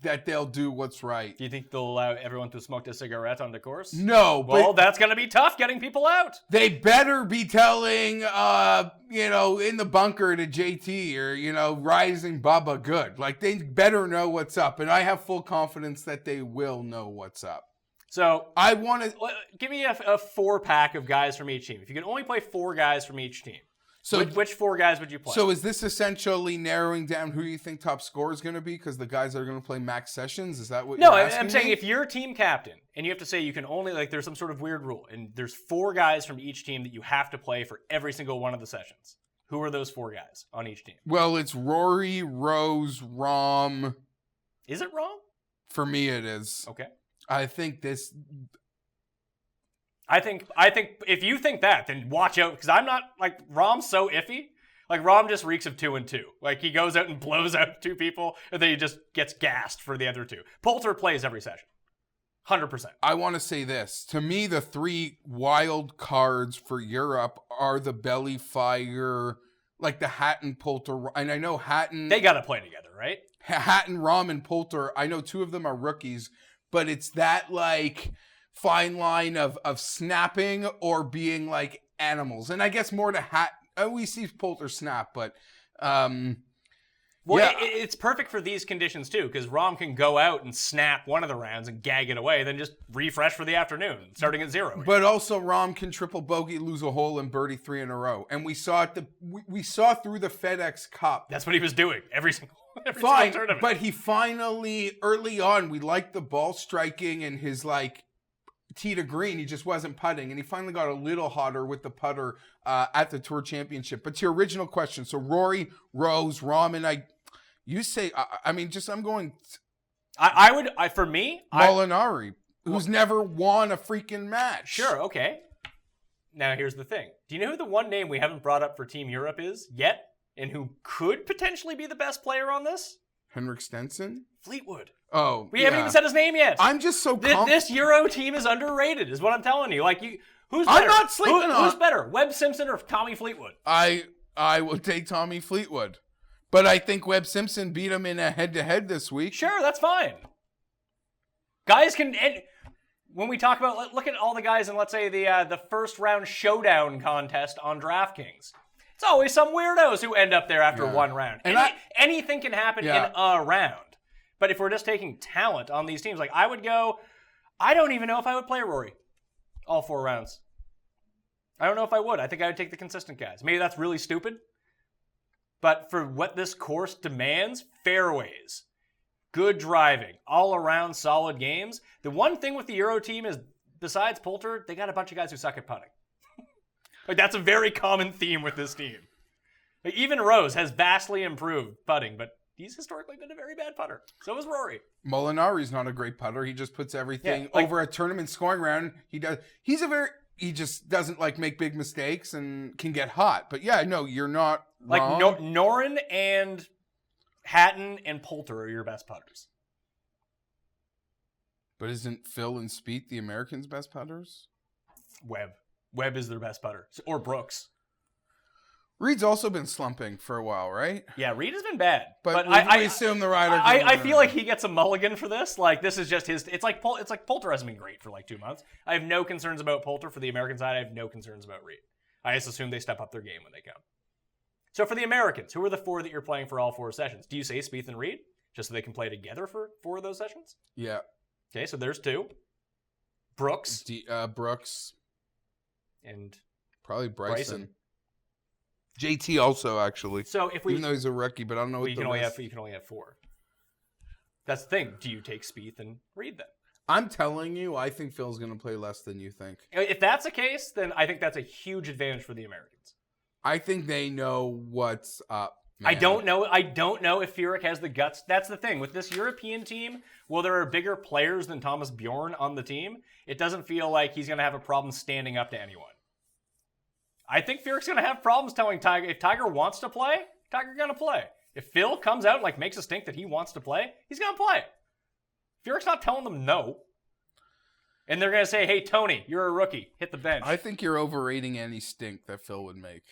Speaker 4: that they'll do what's right.
Speaker 3: Do you think they'll allow everyone to smoke a cigarette on the course?
Speaker 4: No,
Speaker 3: well, that's going to be tough getting people out.
Speaker 4: They better be telling, in the bunker to JT or, rising Bubba good. They better know what's up. And I have full confidence that they will know what's up.
Speaker 3: So
Speaker 4: I want to.
Speaker 3: give me a 4-pack of guys from each team. If you can only play 4 guys from each team,
Speaker 4: So
Speaker 3: which 4 guys would you play?
Speaker 4: So is this essentially narrowing down who you think top scorer is going to be? Because the guys that are going to play max sessions, is that what
Speaker 3: No,
Speaker 4: you're asking
Speaker 3: I'm saying
Speaker 4: me?
Speaker 3: if you're team captain and you have to say you can only, like, there's some sort of weird rule, and there's 4 guys from each team that you have to play for every single one of the sessions. Who are those 4 guys on each team?
Speaker 4: Well, it's Rory, Rose, Rahm.
Speaker 3: Is it wrong?
Speaker 4: For me, it is.
Speaker 3: Okay.
Speaker 4: I think this.
Speaker 3: I think if you think that, then watch out, because I'm not, like, Rahm's so iffy. Like, Rahm just reeks of 2 and 2. Like, he goes out and blows out 2 people, and then he just gets gassed for the other 2. Poulter plays every session. 100%.
Speaker 4: I want to say this. To me, the 3 wild cards for Europe are the belly fire, like the Hatton, Poulter, and I know Hatton.
Speaker 3: They got to play together, right?
Speaker 4: Hatton, Rahm, and Poulter. I know 2 of them are rookies, but it's that, like, fine line of snapping or being like animals. And I guess more to we see Poulter snap, but
Speaker 3: well,
Speaker 4: yeah.
Speaker 3: it's perfect for these conditions too, because Rahm can go out and snap one of the rounds and gag it away, then just refresh for the afternoon, starting at 0.
Speaker 4: But also Rahm can triple bogey, lose a hole, and birdie 3 in a row. And we saw it. We saw through the FedEx Cup.
Speaker 3: That's what he was doing every single
Speaker 4: Fine,
Speaker 3: tournament.
Speaker 4: but he finally, early on, we liked the ball striking and his, like, tee to green. He just wasn't putting, and he finally got a little hotter with the putter at the Tour Championship. But to your original question, so Rory, Rose, Rahm, and I'm going
Speaker 3: for me,
Speaker 4: Molinari, who's never won a freaking match.
Speaker 3: Sure, okay. Now here's the thing. Do you know who the one name we haven't brought up for Team Europe is yet, and who could potentially be the best player on this?
Speaker 4: Henrik Stenson?
Speaker 3: Fleetwood.
Speaker 4: Oh,
Speaker 3: We haven't even said his name yet.
Speaker 4: I'm just so
Speaker 3: This Euro team is underrated, is what I'm telling you. Like, who's better?
Speaker 4: I'm not sleeping on.
Speaker 3: Who's better, Webb Simpson or Tommy Fleetwood?
Speaker 4: I would take Tommy Fleetwood, but I think Webb Simpson beat him in a head-to-head this week.
Speaker 3: Sure, that's fine. Guys can. And when we talk about, look at all the guys in, let's say, the first round showdown contest on DraftKings. It's always some weirdos who end up there after one round. And anything can happen in a round. But if we're just taking talent on these teams, like, I would go, I don't even know if I would play Rory all 4 rounds. I don't know if I would. I think I would take the consistent guys. Maybe that's really stupid. But for what this course demands, fairways, good driving, all around solid games. The one thing with the Euro team is, besides Poulter, they got a bunch of guys who suck at putting. Like, that's a very common theme with this team. Like, even Rose has vastly improved putting, but he's historically been a very bad putter. So is Rory.
Speaker 4: Molinari's not a great putter. He just puts everything over a tournament scoring round. He just doesn't, like, make big mistakes and can get hot. But yeah, no, you're not wrong.
Speaker 3: Like, Noren and Hatton and Poulter are your best putters.
Speaker 4: But isn't Phil and Spieth the Americans' best putters?
Speaker 3: Webb is their best putter. Or Brooks.
Speaker 4: Reed's also been slumping for a while, right?
Speaker 3: Yeah, Reed has been bad.
Speaker 4: But I assume the Ryder Cup.
Speaker 3: I feel like he gets a mulligan for this. Like, this is just his. It's like Poulter hasn't been great for like 2 months. I have no concerns about Poulter for the American side. I have no concerns about Reed. I just assume they step up their game when they come. So for the Americans, who are the 4 that you're playing for all 4 sessions? Do you say Spieth and Reed just so they can play together for 4 of those sessions?
Speaker 4: Yeah.
Speaker 3: Okay, so there's 2. Brooks.
Speaker 4: Brooks.
Speaker 3: And
Speaker 4: probably Bryson. JT also, actually.
Speaker 3: So if we,
Speaker 4: even though he's a rookie, but I don't know what
Speaker 3: you can only have 4. That's the thing. Do you take Spieth and Reed then?
Speaker 4: I'm telling you, I think Phil's going to play less than you think.
Speaker 3: If that's the case, then I think that's a huge advantage for the Americans.
Speaker 4: I think they know what's up. Man.
Speaker 3: I don't know if Furyk has the guts. That's the thing. With this European team, well, there are bigger players than Thomas Bjorn on the team. It doesn't feel like he's going to have a problem standing up to anyone. I think Furyk's going to have problems telling Tiger. If Tiger wants to play, Tiger's going to play. If Phil comes out and, like, makes a stink that he wants to play, he's going to play. Furyk's not telling them no. And they're going to say, hey, Tony, you're a rookie. Hit the bench.
Speaker 4: I think you're overrating any stink that Phil would make.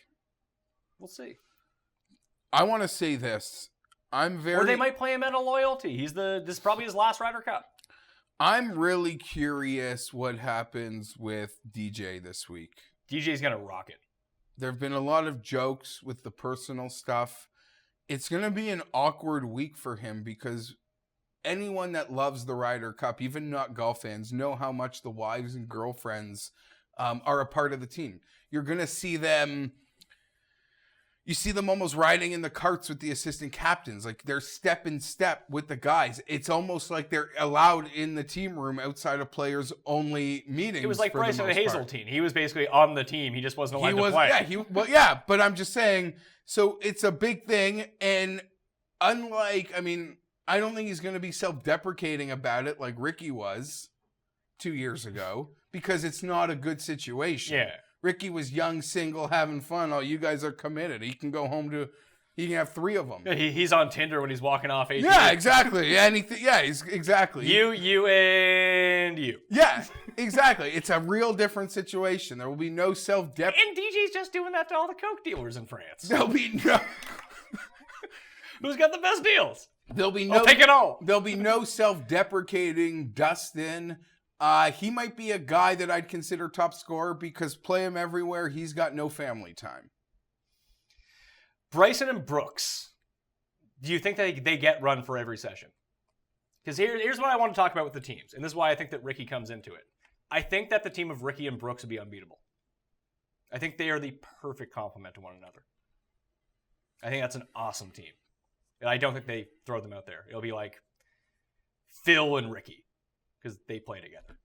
Speaker 3: We'll see.
Speaker 4: I want to say this.
Speaker 3: Or they might play him out of loyalty. This is probably his last Ryder Cup.
Speaker 4: I'm really curious what happens with DJ this week.
Speaker 3: DJ's going to rock it.
Speaker 4: There have been a lot of jokes with the personal stuff. It's going to be an awkward week for him because anyone that loves the Ryder Cup, even not golf fans, know how much the wives and girlfriends are a part of the team. You're going to see them. You see them almost riding in the carts with the assistant captains. Like, they're step in step with the guys. It's almost like they're allowed in the team room outside of players only meetings.
Speaker 3: It was like Bryson Hazeltine. He was basically on the team. He just wasn't allowed to play.
Speaker 4: Yeah, but I'm just saying, so it's a big thing. And unlike, I mean, I don't think he's going to be self-deprecating about it like Ricky was 2 years ago, because it's not a good situation.
Speaker 3: Yeah.
Speaker 4: Ricky was young, single, having fun. Oh, you guys are committed. He can go home he can have 3 of them.
Speaker 3: He's on Tinder when he's walking off 18.
Speaker 4: Yeah, exactly. He's exactly.
Speaker 3: You, and you.
Speaker 4: Yeah, exactly. It's a real different situation. There will be no self-dep.
Speaker 3: And DJ's just doing that to all the coke dealers in France.
Speaker 4: There'll be no.
Speaker 3: Who's got the best deals?
Speaker 4: There'll be no.
Speaker 3: I'll take it all.
Speaker 4: There'll be no self-deprecating Dustin. He might be a guy that I'd consider top scorer because play him everywhere. He's got no family time.
Speaker 3: Bryson and Brooks, do you think that they get run for every session? Because here's what I want to talk about with the teams, and this is why I think that Ricky comes into it. I think that the team of Ricky and Brooks would be unbeatable. I think they are the perfect complement to one another. I think that's an awesome team. And I don't think they throw them out there. It'll be like Phil and Ricky, because they play together.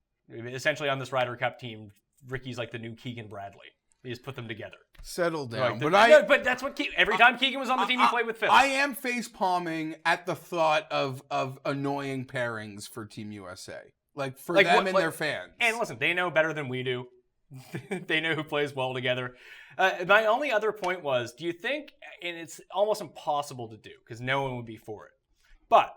Speaker 3: Essentially, on this Ryder Cup team, Ricky's like the new Keegan Bradley. They just put them together.
Speaker 4: Settle down.
Speaker 3: Like but that's what every time Keegan was on the team, he played with Phil.
Speaker 4: I am face palming at the thought of annoying pairings for Team USA, like for them and their fans.
Speaker 3: And listen, they know better than we do. They know who plays well together. My only other point was, do you think, and it's almost impossible to do because no one would be for it, but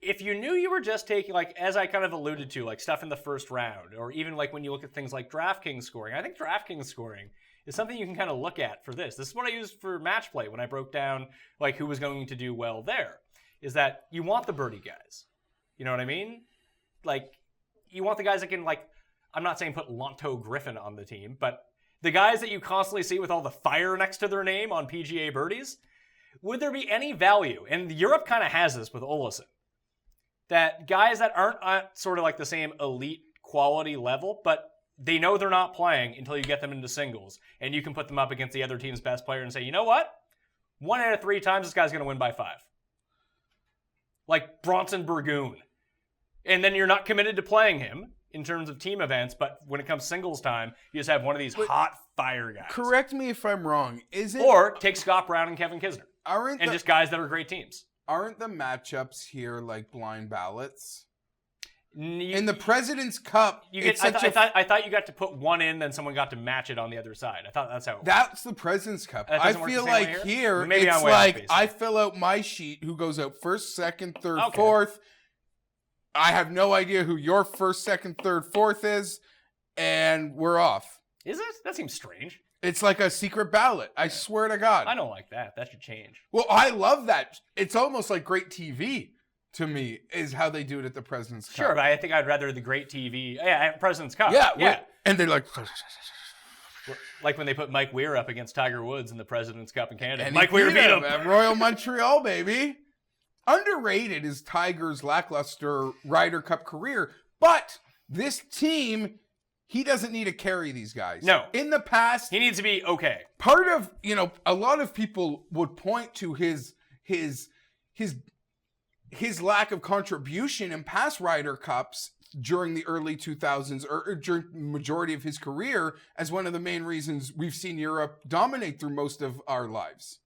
Speaker 3: if you knew you were just taking, like, as I kind of alluded to, like stuff in the first round, or even like when you look at things like DraftKings scoring, I think DraftKings scoring is something you can kind of look at for this. This is what I used for match play when I broke down like who was going to do well there, is that you want the birdie guys. You know what I mean? Like, you want the guys that can, like, I'm not saying put Lonto Griffin on the team, but the guys that you constantly see with all the fire next to their name on PGA birdies, would there be any value? And Europe kind of has this with Olesen. That guys that aren't at sort of like the same elite quality level, but they know they're not playing until you get them into singles, and you can put them up against the other team's best player and say, you know what? 1 out of 3 times this guy's going to win by 5. Like Bronson Burgoon. And then you're not committed to playing him in terms of team events, but when it comes singles time, you just have one of these hot fire guys.
Speaker 4: Correct me if I'm wrong.
Speaker 3: Or take Scott Brown and Kevin Kisner. Just guys that are great teams.
Speaker 4: Aren't the matchups here like blind ballots? In the President's Cup,
Speaker 3: I thought you got to put one in, then someone got to match it on the other side. I thought that's how it worked.
Speaker 4: That's the President's Cup. I feel like here it's like I fill out my sheet, who goes out first, second, third, fourth. I have no idea who your first, second, third, fourth is, and we're off.
Speaker 3: Is it? That seems strange.
Speaker 4: It's like a secret ballot. I swear to God.
Speaker 3: I don't like that. That should change.
Speaker 4: Well, I love that. It's almost like great TV to me, is how they do it at the President's Cup.
Speaker 3: Sure, but I think I'd rather the great TV. Yeah, President's Cup.
Speaker 4: Yeah. And they're like...
Speaker 3: Like when they put Mike Weir up against Tiger Woods in the President's Cup in Canada. And Mike Weir beat him.
Speaker 4: At Royal Montreal, baby. Underrated is Tiger's lackluster Ryder Cup career, but this team... He doesn't need to carry these guys.
Speaker 3: No.
Speaker 4: In the past,
Speaker 3: he needs to be okay.
Speaker 4: Part of, a lot of people would point to his lack of contribution in past Ryder Cups during the early 2000s or during the majority of his career as one of the main reasons we've seen Europe dominate through most of our lives.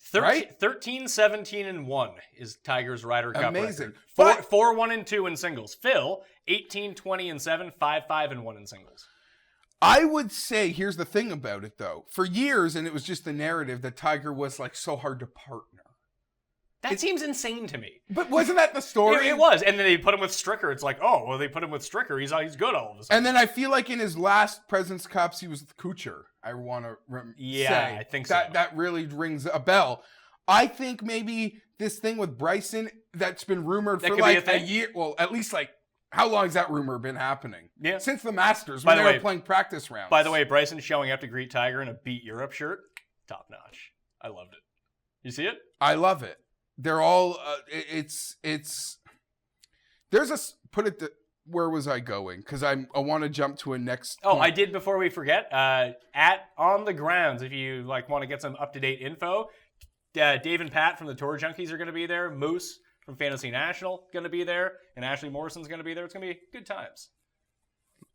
Speaker 3: 13, 17, and 1 is Tiger's Ryder Cup
Speaker 4: Amazing.
Speaker 3: record. 4, 1, and 2 in singles. Phil, 18, 20, and 7, 5, 5, and 1 in singles.
Speaker 4: I would say, here's the thing about it, though. For years, and it was just the narrative, that Tiger was, like, so hard to partner.
Speaker 3: That seems insane to me.
Speaker 4: But wasn't that the story?
Speaker 3: It was. And then they put him with Stricker. It's like, oh, well, they put him with Stricker. He's good all of a sudden.
Speaker 4: And then I feel like in his last President's Cups, he was with Kuchar. I want to say.
Speaker 3: I think so.
Speaker 4: That really rings a bell. I think maybe this thing with Bryson that's been rumored for like a year. Well, at least like, how long has that rumor been happening?
Speaker 3: Yeah.
Speaker 4: Since the Masters, when they were playing practice rounds.
Speaker 3: By the way, Bryson showing up to greet Tiger in a Beat Europe shirt, top notch. I loved it. You see it?
Speaker 4: I love it. they're all there's a where was I going? Because I want to jump to a next.
Speaker 3: Oh,
Speaker 4: point.
Speaker 3: I did before we forget. At On the Grounds, if you want to get some up-to-date info, Dave and Pat from the Tour Junkies are going to be there. Moose from Fantasy National going to be there, and Ashley Morrison's going to be there. It's going to be good times.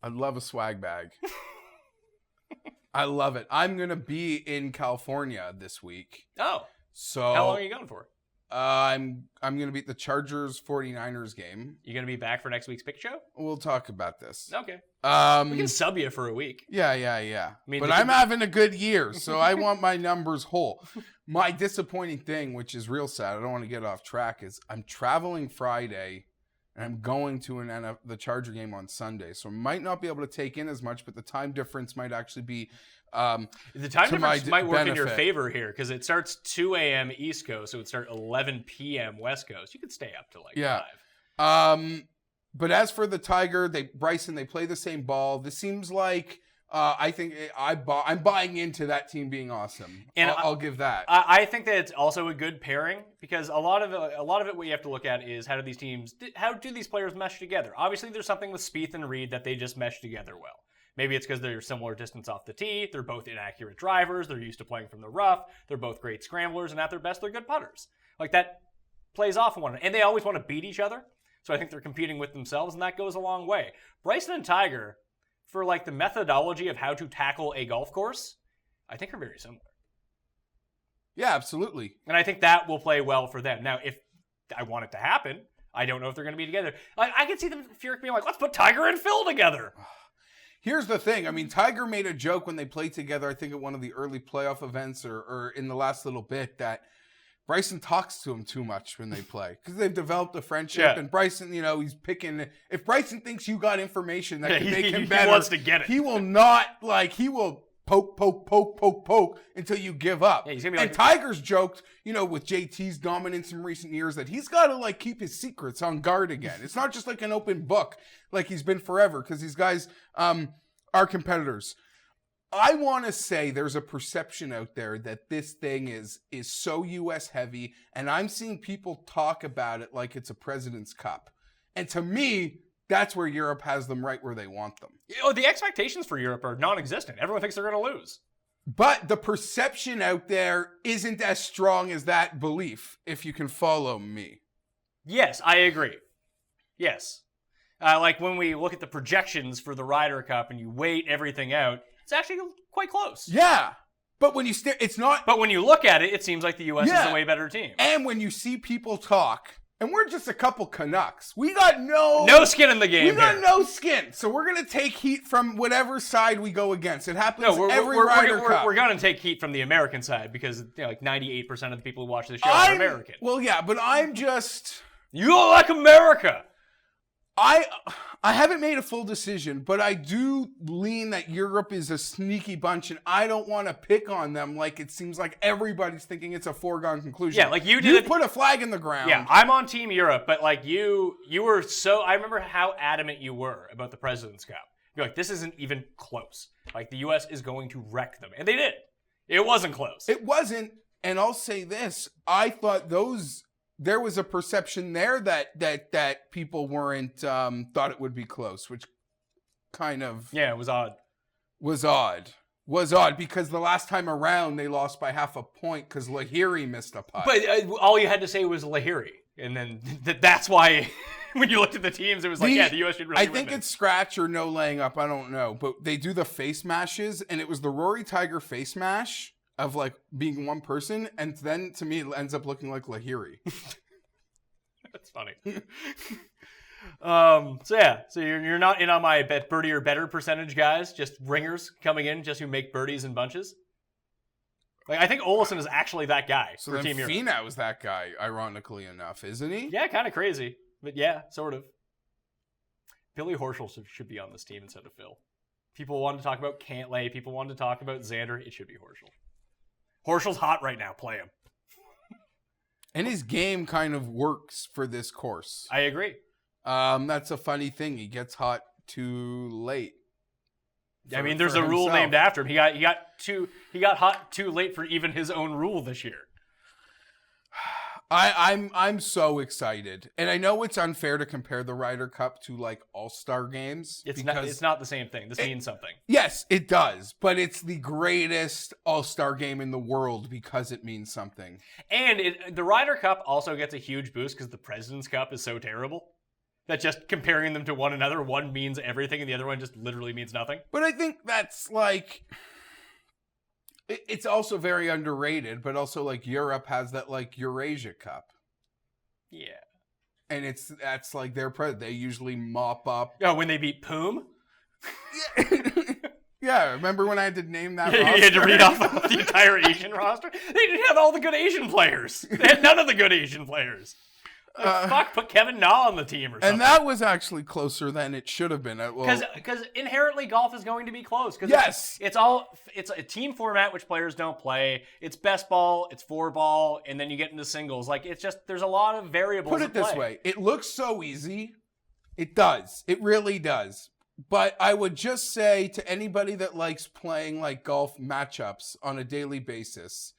Speaker 4: I love a swag bag. I love it. I'm going to be in California this week.
Speaker 3: Oh,
Speaker 4: so
Speaker 3: how long are you going for?
Speaker 4: I'm going to be at the Chargers 49ers game.
Speaker 3: You going to be back for next week's pick show?
Speaker 4: We'll talk about this.
Speaker 3: Okay. We can sub you for a week.
Speaker 4: Yeah. I mean, but I'm having a good year, so I want my numbers whole. My disappointing thing, which is real sad, I don't want to get off track, is I'm traveling Friday, and I'm going to the Charger game on Sunday, so I might not be able to take in as much, but the time difference might actually be
Speaker 3: the time difference might work in your
Speaker 4: benefit.
Speaker 3: favor here, because it starts 2 a.m. East Coast, so it would start 11 p.m. West Coast. You could stay up to 5.
Speaker 4: But as for the Tiger, Bryson, they play the same ball. This seems like I think I'm buying into that team being awesome. And I'll give that.
Speaker 3: I think that it's also a good pairing, because a lot of it what you have to look at is how do these players mesh together? Obviously, there's something with Spieth and Reed that they just mesh together well. Maybe it's because they're similar distance off the tee. They're both inaccurate drivers. They're used to playing from the rough. They're both great scramblers, and at their best, they're good putters. Like, that plays off one another. And they always want to beat each other. So I think they're competing with themselves, and that goes a long way. Bryson and Tiger, for the methodology of how to tackle a golf course, I think are very similar.
Speaker 4: Yeah, absolutely.
Speaker 3: And I think that will play well for them. Now, if I want it to happen, I don't know if they're going to be together. I can see them Furyk being like, let's put Tiger and Phil together.
Speaker 4: Here's the thing. I mean, Tiger made a joke when they played together, I think at one of the early playoff events or in the last little bit, that Bryson talks to him too much when they play because they've developed a friendship. Yeah. And Bryson, he's picking. If Bryson thinks you got information that can make him better,
Speaker 3: he wants to get it.
Speaker 4: He will not, he will poke until you give up. Yeah, he's gonna be Tiger's joked, with JT's dominance in recent years, that he's got to keep his secrets on guard again. It's not just like an open book like he's been forever, because these guys are competitors. I want to say there's a perception out there that this thing is so U.S. heavy, and I'm seeing people talk about it like it's a President's Cup. And to me, that's where Europe has them right where they want them.
Speaker 3: The expectations for Europe are non-existent. Everyone thinks they're going to lose.
Speaker 4: But the perception out there isn't as strong as that belief, if you can follow me.
Speaker 3: Yes, I agree. Yes. When we look at the projections for the Ryder Cup and you weight everything out, it's actually quite close.
Speaker 4: Yeah. But when you it's not.
Speaker 3: But when you look at it, it seems like the U.S. is a way better team.
Speaker 4: And when you see people talk, and we're just a couple Canucks. We got no
Speaker 3: skin in the game.
Speaker 4: We got no skin. So we're going to take heat from whatever side we go against. It happens every Ryder Cup.
Speaker 3: We're going to take heat from the American side because 98% of the people who watch this show are American.
Speaker 4: Well, yeah, but I'm just...
Speaker 3: You don't like America.
Speaker 4: I haven't made a full decision, but I do lean that Europe is a sneaky bunch, and I don't want to pick on them like it seems like everybody's thinking it's a foregone conclusion.
Speaker 3: Yeah, like you did.
Speaker 4: You put a flag in the ground.
Speaker 3: Yeah, I'm on Team Europe, but you were so... I remember how adamant you were about the President's Cup. You're like, this isn't even close. The U.S. is going to wreck them. And they did. It wasn't close.
Speaker 4: It wasn't, and I'll say this. I thought there was a perception there that people weren't thought it would be close, which kind of
Speaker 3: it was odd.
Speaker 4: Was odd because the last time around they lost by half a point because Lahiri missed a putt.
Speaker 3: But all you had to say was Lahiri, and then that's why when you looked at the teams, it was the U.S. should really.
Speaker 4: I think it's scratch or no laying up. I don't know, but they do the face mashes, and it was the Rory Tiger face mash of being one person, and then to me it ends up looking like Lahiri.
Speaker 3: That's funny. So you're not in on my bet birdie or better percentage guys, just ringers coming in just who make birdies in bunches. I think Olesen is actually that guy for Team Europe.
Speaker 4: Finau is that guy, ironically enough, isn't he?
Speaker 3: Yeah, kind of crazy, but yeah, sort of. Billy Horschel should be on this team instead of Phil. People wanted to talk about Cantlay. People wanted to talk about Xander. It should be Horschel. Horschel's hot right now. Play him.
Speaker 4: And his game kind of works for this course.
Speaker 3: I agree.
Speaker 4: That's a funny thing. He gets hot too late.
Speaker 3: There's a rule named after him. He got hot too late for even his own rule this year.
Speaker 4: I'm so excited, and I know it's unfair to compare the Ryder Cup to like All-Star games.
Speaker 3: It's not the same thing. This means something.
Speaker 4: Yes, it does, but it's the greatest All-Star game in the world because it means something.
Speaker 3: And the Ryder Cup also gets a huge boost because the President's Cup is so terrible that just comparing them to one another, one means everything and the other one just literally means nothing.
Speaker 4: But I think that's like... It's also very underrated, but also like Europe has that like Eurasia Cup.
Speaker 3: Yeah.
Speaker 4: And that's like their they usually mop up.
Speaker 3: Oh, when they beat Poom?
Speaker 4: Yeah, remember when I had to name that
Speaker 3: roster? You had to read off the entire Asian roster? They didn't have all the good Asian players. They had none of the good Asian players. Put Kevin Na on the team or something.
Speaker 4: And that was actually closer than it should have been.
Speaker 3: Because inherently golf is going to be close.
Speaker 4: Yes.
Speaker 3: It's a team format which players don't play. It's best ball, it's 4-ball, and then you get into singles. Like, it's just, there's a lot of variables.
Speaker 4: Put it this way. It looks so easy. It does. It really does. But I would just say to anybody that likes playing like golf matchups on a daily basis,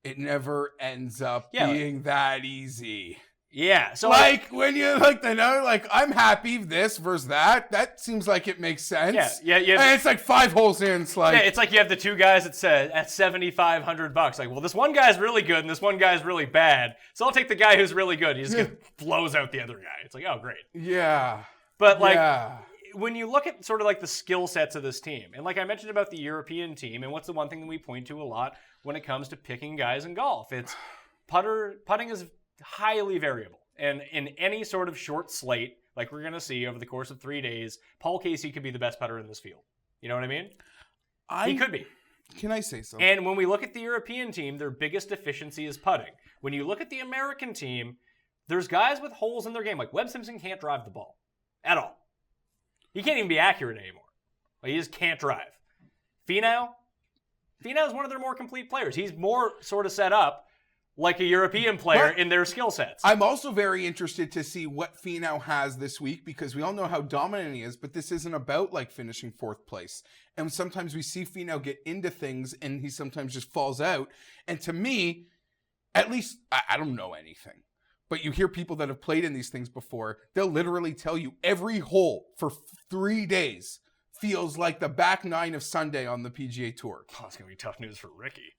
Speaker 4: it never ends up being that easy.
Speaker 3: Yeah. So
Speaker 4: like when you like the know, like I'm happy this versus that. That seems like it makes sense.
Speaker 3: Yeah.
Speaker 4: And it's like 5 holes in. It's like
Speaker 3: it's like you have the two guys that said at $7,500. Like, well, this one guy's really good and this one guy's really bad. So I'll take the guy who's really good. He just blows out the other guy. It's like, oh, great.
Speaker 4: Yeah.
Speaker 3: But like when you look at sort of like the skill sets of this team, and like I mentioned about the European team, and what's the one thing that we point to a lot when it comes to picking guys in golf? It's putting is highly variable. And in any sort of short slate, like we're going to see over the course of 3 days, Paul Casey could be the best putter in this field. You know what I mean? He could be.
Speaker 4: Can I say something?
Speaker 3: And when we look at the European team, their biggest deficiency is putting. When you look at the American team, there's guys with holes in their game. Like Webb Simpson can't drive the ball at all. He can't even be accurate anymore. Like, he just can't drive. Finau's one of their more complete players. He's more sort of set up like a European player in their skill sets.
Speaker 4: I'm also very interested to see what Finau has this week because we all know how dominant he is, but this isn't about like finishing 4th place. And sometimes we see Finau get into things and he sometimes just falls out. And to me, at least, I don't know anything, but you hear people that have played in these things before, they'll literally tell you every hole for 3 days feels like the back 9 of Sunday on the PGA Tour.
Speaker 3: Oh, it's going to be tough news for Ricky.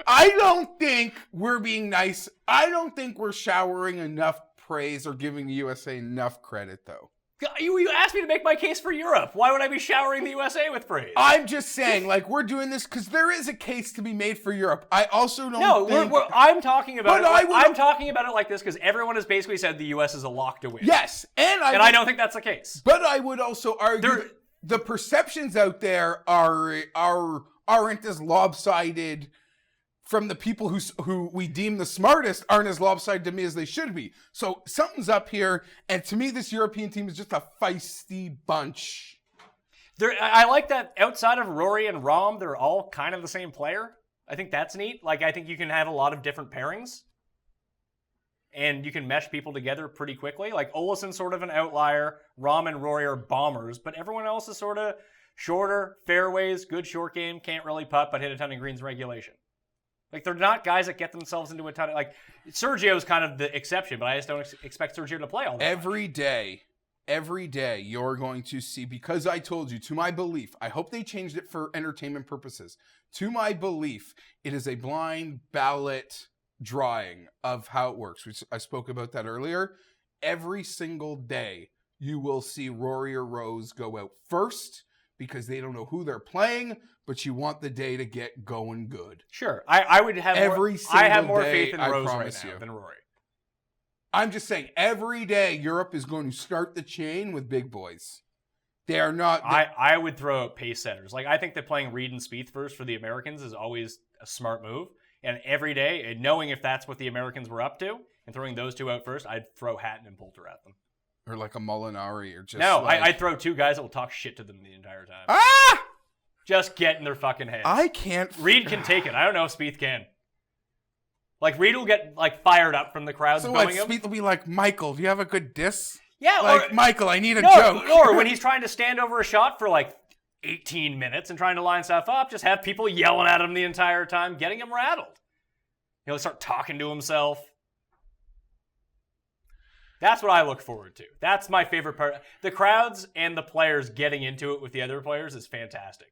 Speaker 4: I don't think we're being nice. I don't think we're showering enough praise or giving the USA enough credit, though.
Speaker 3: You asked me to make my case for Europe. Why would I be showering the USA with praise?
Speaker 4: I'm just saying, like, we're doing this because there is a case to be made for Europe. I also don't think...
Speaker 3: No, I'm talking about I'm talking about it like this because everyone has basically said the US is a lock to win.
Speaker 4: Yes, and
Speaker 3: I don't think that's the case.
Speaker 4: But I would also argue the perceptions out there aren't as lopsided from the people who we deem the smartest aren't as lopsided to me as they should be. So something's up here, and to me, this European team is just a feisty bunch.
Speaker 3: I like that outside of Rory and Rahm, they're all kind of the same player. I think that's neat. Like, I think you can have a lot of different pairings, and you can mesh people together pretty quickly. Like, Olison's sort of an outlier. Rahm and Rory are bombers, but everyone else is sort of shorter, fairways, good short game, can't really putt, but hit a ton of greens in regulation. Like, they're not guys that get themselves into a ton of... Like, Sergio's kind of the exception, but I just don't expect Sergio to play all that
Speaker 4: Every day, you're going to see... Because I told you, to my belief, I hope they changed it for entertainment purposes. To my belief, it is a blind ballot drawing of how it works. I spoke about that earlier. Every single day, you will see Rory or Rose go out first because they don't know who they're playing, but you want the day to get going good.
Speaker 3: Sure. I would have I have more faith in Rose right now than Rory.
Speaker 4: I'm just saying, every day Europe is going to start the chain with big boys. They are not...
Speaker 3: I would throw out pace setters. Like, I think that playing Reed and Spieth first for the Americans is always a smart move. And every day, and knowing if that's what the Americans were up to, and throwing those two out first, I'd throw Hatton and Poulter at them.
Speaker 4: Or like a Molinari, or just...
Speaker 3: No,
Speaker 4: like...
Speaker 3: I'd throw two guys that will talk shit to them the entire time.
Speaker 4: Ah!
Speaker 3: Just get in their fucking heads.
Speaker 4: I can't...
Speaker 3: Reed can take it. I don't know if Spieth can. Like, Reed will get, like, fired up from the crowd.
Speaker 4: So what, Spieth will be like, Michael, do you have a good diss?
Speaker 3: Yeah,
Speaker 4: like, Michael, I need a joke.
Speaker 3: Or when he's trying to stand over a shot for, like, 18 minutes and trying to line stuff up, just have people yelling at him the entire time, getting him rattled. He'll start talking to himself. That's what I look forward to. That's my favorite part. The crowds and the players getting into it with the other players is fantastic.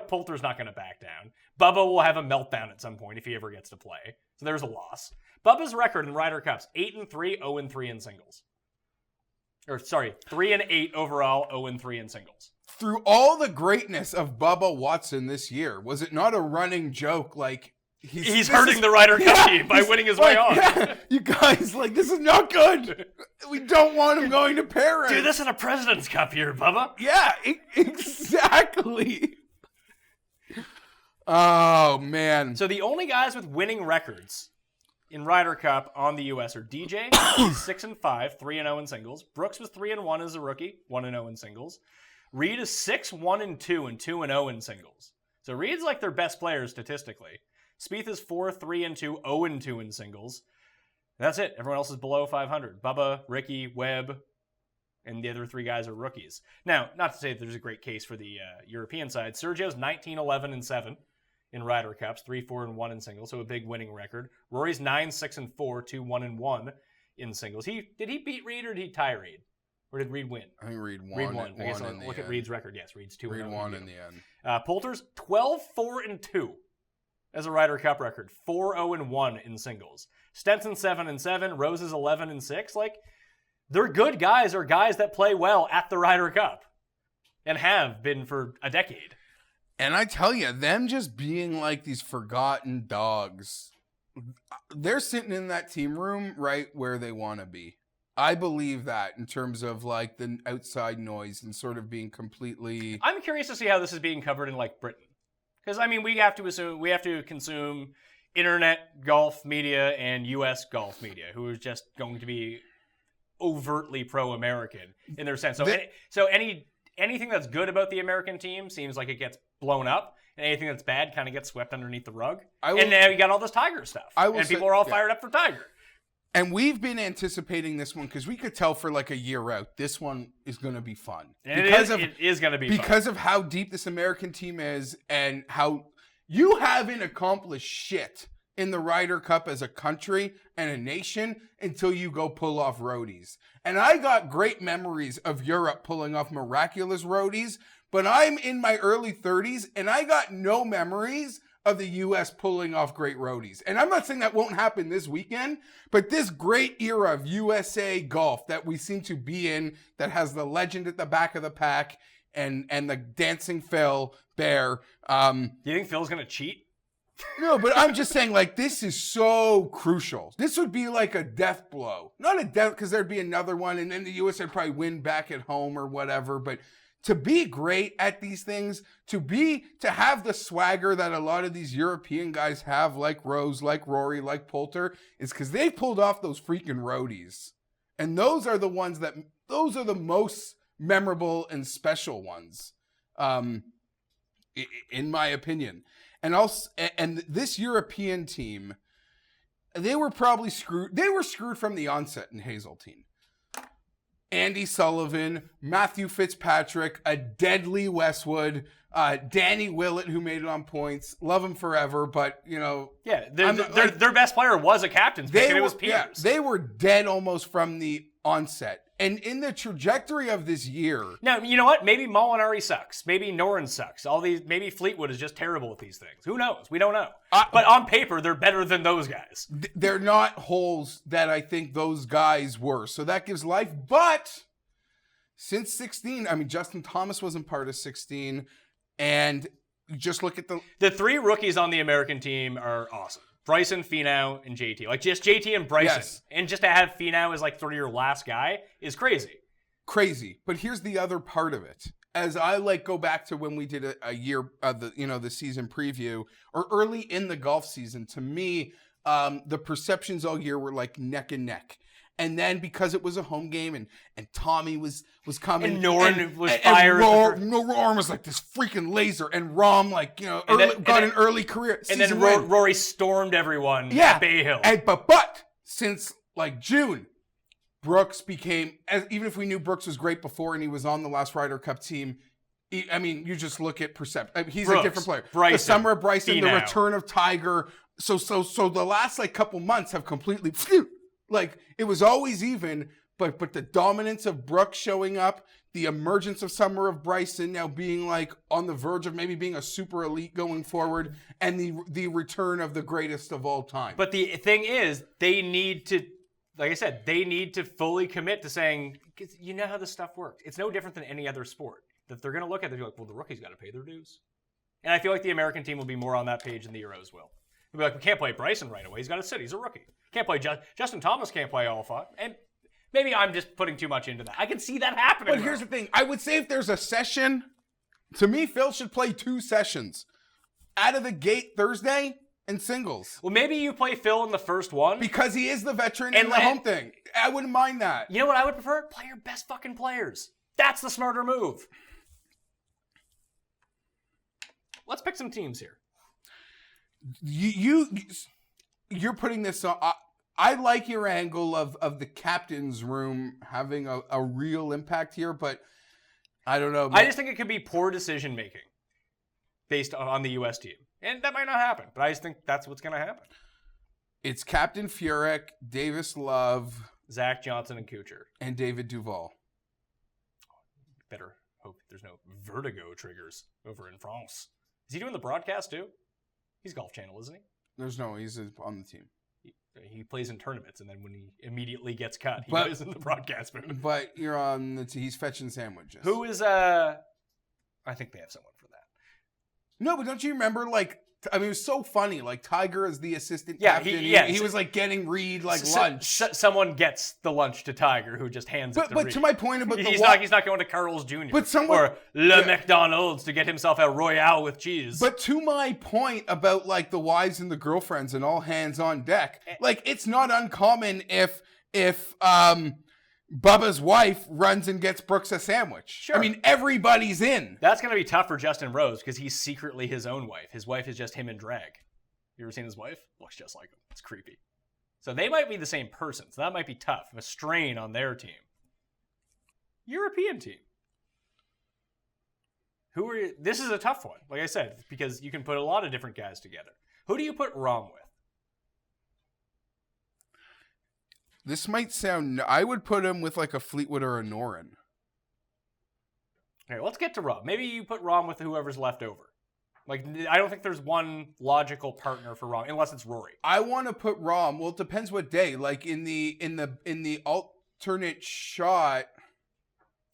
Speaker 3: Poulter's not going to back down. Bubba will have a meltdown at some point if he ever gets to play. So there's a loss. Bubba's record in Ryder Cups, 8-3, 0-3 in singles. 3-8 overall, 0-3 in singles.
Speaker 4: Through all the greatness of Bubba Watson this year, was it not a running joke like he's hurting
Speaker 3: the Ryder Cup team by winning his way on?
Speaker 4: Yeah, you guys, this is not good. We don't want him going to Paris.
Speaker 3: Dude, this is a President's Cup here, Bubba.
Speaker 4: Yeah, exactly. Oh, man.
Speaker 3: So the only guys with winning records in Ryder Cup on the U.S. are DJ, 6-5, 3-0 in singles. Brooks was 3-1 as a rookie, 1-0 in singles. Reed is 6-1-2 and 2-0 in singles. So Reed's like their best player statistically. Spieth is 4-3-2, 0-2 in singles. That's it. Everyone else is below 500. Bubba, Ricky, Webb, and the other three guys are rookies. Now, not to say that there's a great case for the European side. Sergio's 19-11-7 in Ryder Cups, 3-4-1 in singles, so a big winning record. Rory's 9-6-4, 2-1-1 in singles. Did he beat Reed or did he tie Reed? Or did Reed win?
Speaker 4: I think Reed won.
Speaker 3: Reed won. I guess I'll look at Reed's record. Yes, Reed's 2-0.
Speaker 4: Reed won in the end.
Speaker 3: Poulter's 12-4-2 as a Ryder Cup record, 4-0-1 in singles. Stenson 7-7, Rose is 11-6. They're good guys, or guys that play well at the Ryder Cup and have been for a decade.
Speaker 4: And I tell you, them just being like these forgotten dogs, they're sitting in that team room right where they want to be. I believe that in terms of the outside noise and sort of being completely.
Speaker 3: I'm curious to see how this is being covered in Britain. Because we have to consume internet golf media and U.S. golf media, who is just going to be overtly pro-American in their sense. So anything that's good about the American team seems like it gets blown up, and anything that's bad kind of gets swept underneath the rug. And now you got all this Tiger stuff, and people are all fired up for Tiger.
Speaker 4: And we've been anticipating this one because we could tell for a year out, this one is going to be fun.
Speaker 3: And it is going to be fun.
Speaker 4: Because of how deep this American team is and how you haven't accomplished shit in the Ryder Cup as a country and a nation until you go pull off roadies. And I got great memories of Europe pulling off miraculous roadies, but I'm in my early 30s and I got no memories of the U.S. pulling off great roadies. And I'm not saying that won't happen this weekend, but this great era of USA golf that we seem to be in, that has the legend at the back of the pack and the dancing Phil Bear.
Speaker 3: Do you think Phil's going to cheat?
Speaker 4: No, but I'm just saying, this is so crucial. This would be like a death blow. Not a death, because there'd be another one, and then the U.S. would probably win back at home or whatever, but to be great at these things, to have the swagger that a lot of these European guys have, like Rose, like Rory, like Poulter, is because they pulled off those freaking roadies. And those are the most memorable and special ones, in my opinion. And this European team, they were probably screwed. They were screwed from the onset in Hazeltine. Andy Sullivan, Matthew Fitzpatrick, a deadly Westwood, Danny Willett, who made it on points. Love him forever, but
Speaker 3: yeah, their best player was a captain's pick, and it was Peters.
Speaker 4: Yeah, they were dead almost from the onset. And in the trajectory of this year,
Speaker 3: now you know what? Maybe Molinari sucks. Maybe Noren sucks. Maybe Fleetwood is just terrible at these things. Who knows? We don't know. But on paper, they're better than those guys.
Speaker 4: They're not holes that I think those guys were. So that gives life. But since 16, Justin Thomas wasn't part of 16, and just look at
Speaker 3: the three rookies on the American team are awesome. Bryson, Finau, and JT. Just JT and Bryson. Yes. And just to have Finau as sort of your last guy is crazy.
Speaker 4: Crazy. But here's the other part of it. As I go back to when we did a year of the season preview, or early in the golf season, to me, the perceptions all year were neck and neck. And then because it was a home game and Tommy was coming.
Speaker 3: And Noren was fired.
Speaker 4: Noren was this freaking laser. And Rahm, got an early career.
Speaker 3: And then Rory stormed everyone at Bay Hill.
Speaker 4: But since June, Brooks became, even if we knew Brooks was great before and he was on the last Ryder Cup team, I mean, you just look at perception. I mean, he's
Speaker 3: Brooks,
Speaker 4: a different player.
Speaker 3: Bryson,
Speaker 4: the summer of Bryson, the
Speaker 3: Finau.
Speaker 4: return of Tiger. So the last like couple months have completely like it was always even, but the dominance of Brooks showing up, the emergence of summer of Bryson now being like on the verge of maybe being a super elite going forward, and the return of the greatest of all time.
Speaker 3: But the thing is, they need to, like I said, they need to fully commit to saying, 'cause you know how this stuff works. It's no different than any other sport. That they're going to look at it and be like, well, the rookies got to pay their dues. And I feel like the American team will be more on that page than the Euros will. They'll be like, we can't play Bryson right away. He's got to sit. He's a rookie. Can't play Justin Thomas. Can't play all five. And maybe I'm just putting too much into that. I can see that happening.
Speaker 4: But here's the thing. I would say if there's a session, to me, Phil should play 2 sessions. Out of the gate Thursday and singles.
Speaker 3: Well, maybe you play Phil in the first one.
Speaker 4: Because he is the veteran and the home thing. I wouldn't mind that.
Speaker 3: You know what I would prefer? Play your best fucking players. That's the smarter move. Let's pick some teams here.
Speaker 4: You're putting this on. I like your angle of the captain's room having a real impact here, but I don't know.
Speaker 3: I just think it could be poor decision making based on the U.S. team. And that might not happen, but I just think that's what's going to happen.
Speaker 4: It's Captain Furyk, Davis Love,
Speaker 3: Zach Johnson, and Kuchar.
Speaker 4: And David Duval.
Speaker 3: Better hope there's no vertigo triggers over in France. Is he doing the broadcast too? He's Golf Channel, isn't he?
Speaker 4: He's on the team.
Speaker 3: He plays in tournaments, and then when he immediately gets cut, he goes in the broadcast booth.
Speaker 4: But you're on the he's fetching sandwiches.
Speaker 3: Who is, I think they have someone for that.
Speaker 4: No, but don't you remember, like, I mean, it was so funny. Like, Tiger as the assistant captain. He was, like, getting Reed, like, lunch.
Speaker 3: Someone gets the lunch to Tiger, who just hands it to Reed.
Speaker 4: But to my point about
Speaker 3: he's not going to Carl's Jr. Or Le McDonald's to get himself a Royale with cheese.
Speaker 4: But to my point about, like, the wives and the girlfriends and all hands on deck, like, it's not uncommon if Bubba's wife runs and gets Brooks a sandwich.
Speaker 3: Sure.
Speaker 4: I mean, everybody's in.
Speaker 3: That's going to be tough for Justin Rose because he's secretly his own wife. His wife is just him in drag. You ever seen his wife? Looks just like him. It's creepy. So they might be the same person. So that might be tough. A strain on their team. European team. Who are you? This is a tough one, like I said, because you can put a lot of different guys together. Who do you put Rahm with?
Speaker 4: This might sound... I would put him with, like, a Fleetwood or a Noren.
Speaker 3: Okay, let's get to Rahm. Maybe you put Rahm with whoever's left over. Like, I don't think there's one logical partner for Rahm, unless it's Rory.
Speaker 4: I want to put Rahm... Well, it depends what day. Like, in the alternate shot...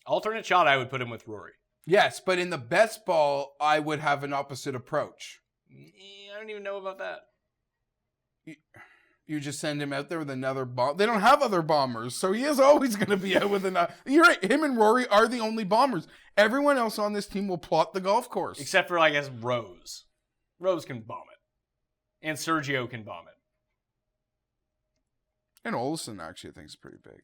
Speaker 3: Alternate shot, I would put him with Rory.
Speaker 4: Yes, but in the best ball, I would have an opposite approach.
Speaker 3: I don't even know about that.
Speaker 4: You just send him out there with another bomb. They don't have other bombers, so he is always going to be out with another. You're right. Him and Rory are the only bombers. Everyone else on this team will plot the golf course.
Speaker 3: Except for, I guess, Rose. Rose can bomb it. And Sergio can bomb it.
Speaker 4: And Olsen, actually, I think is pretty big.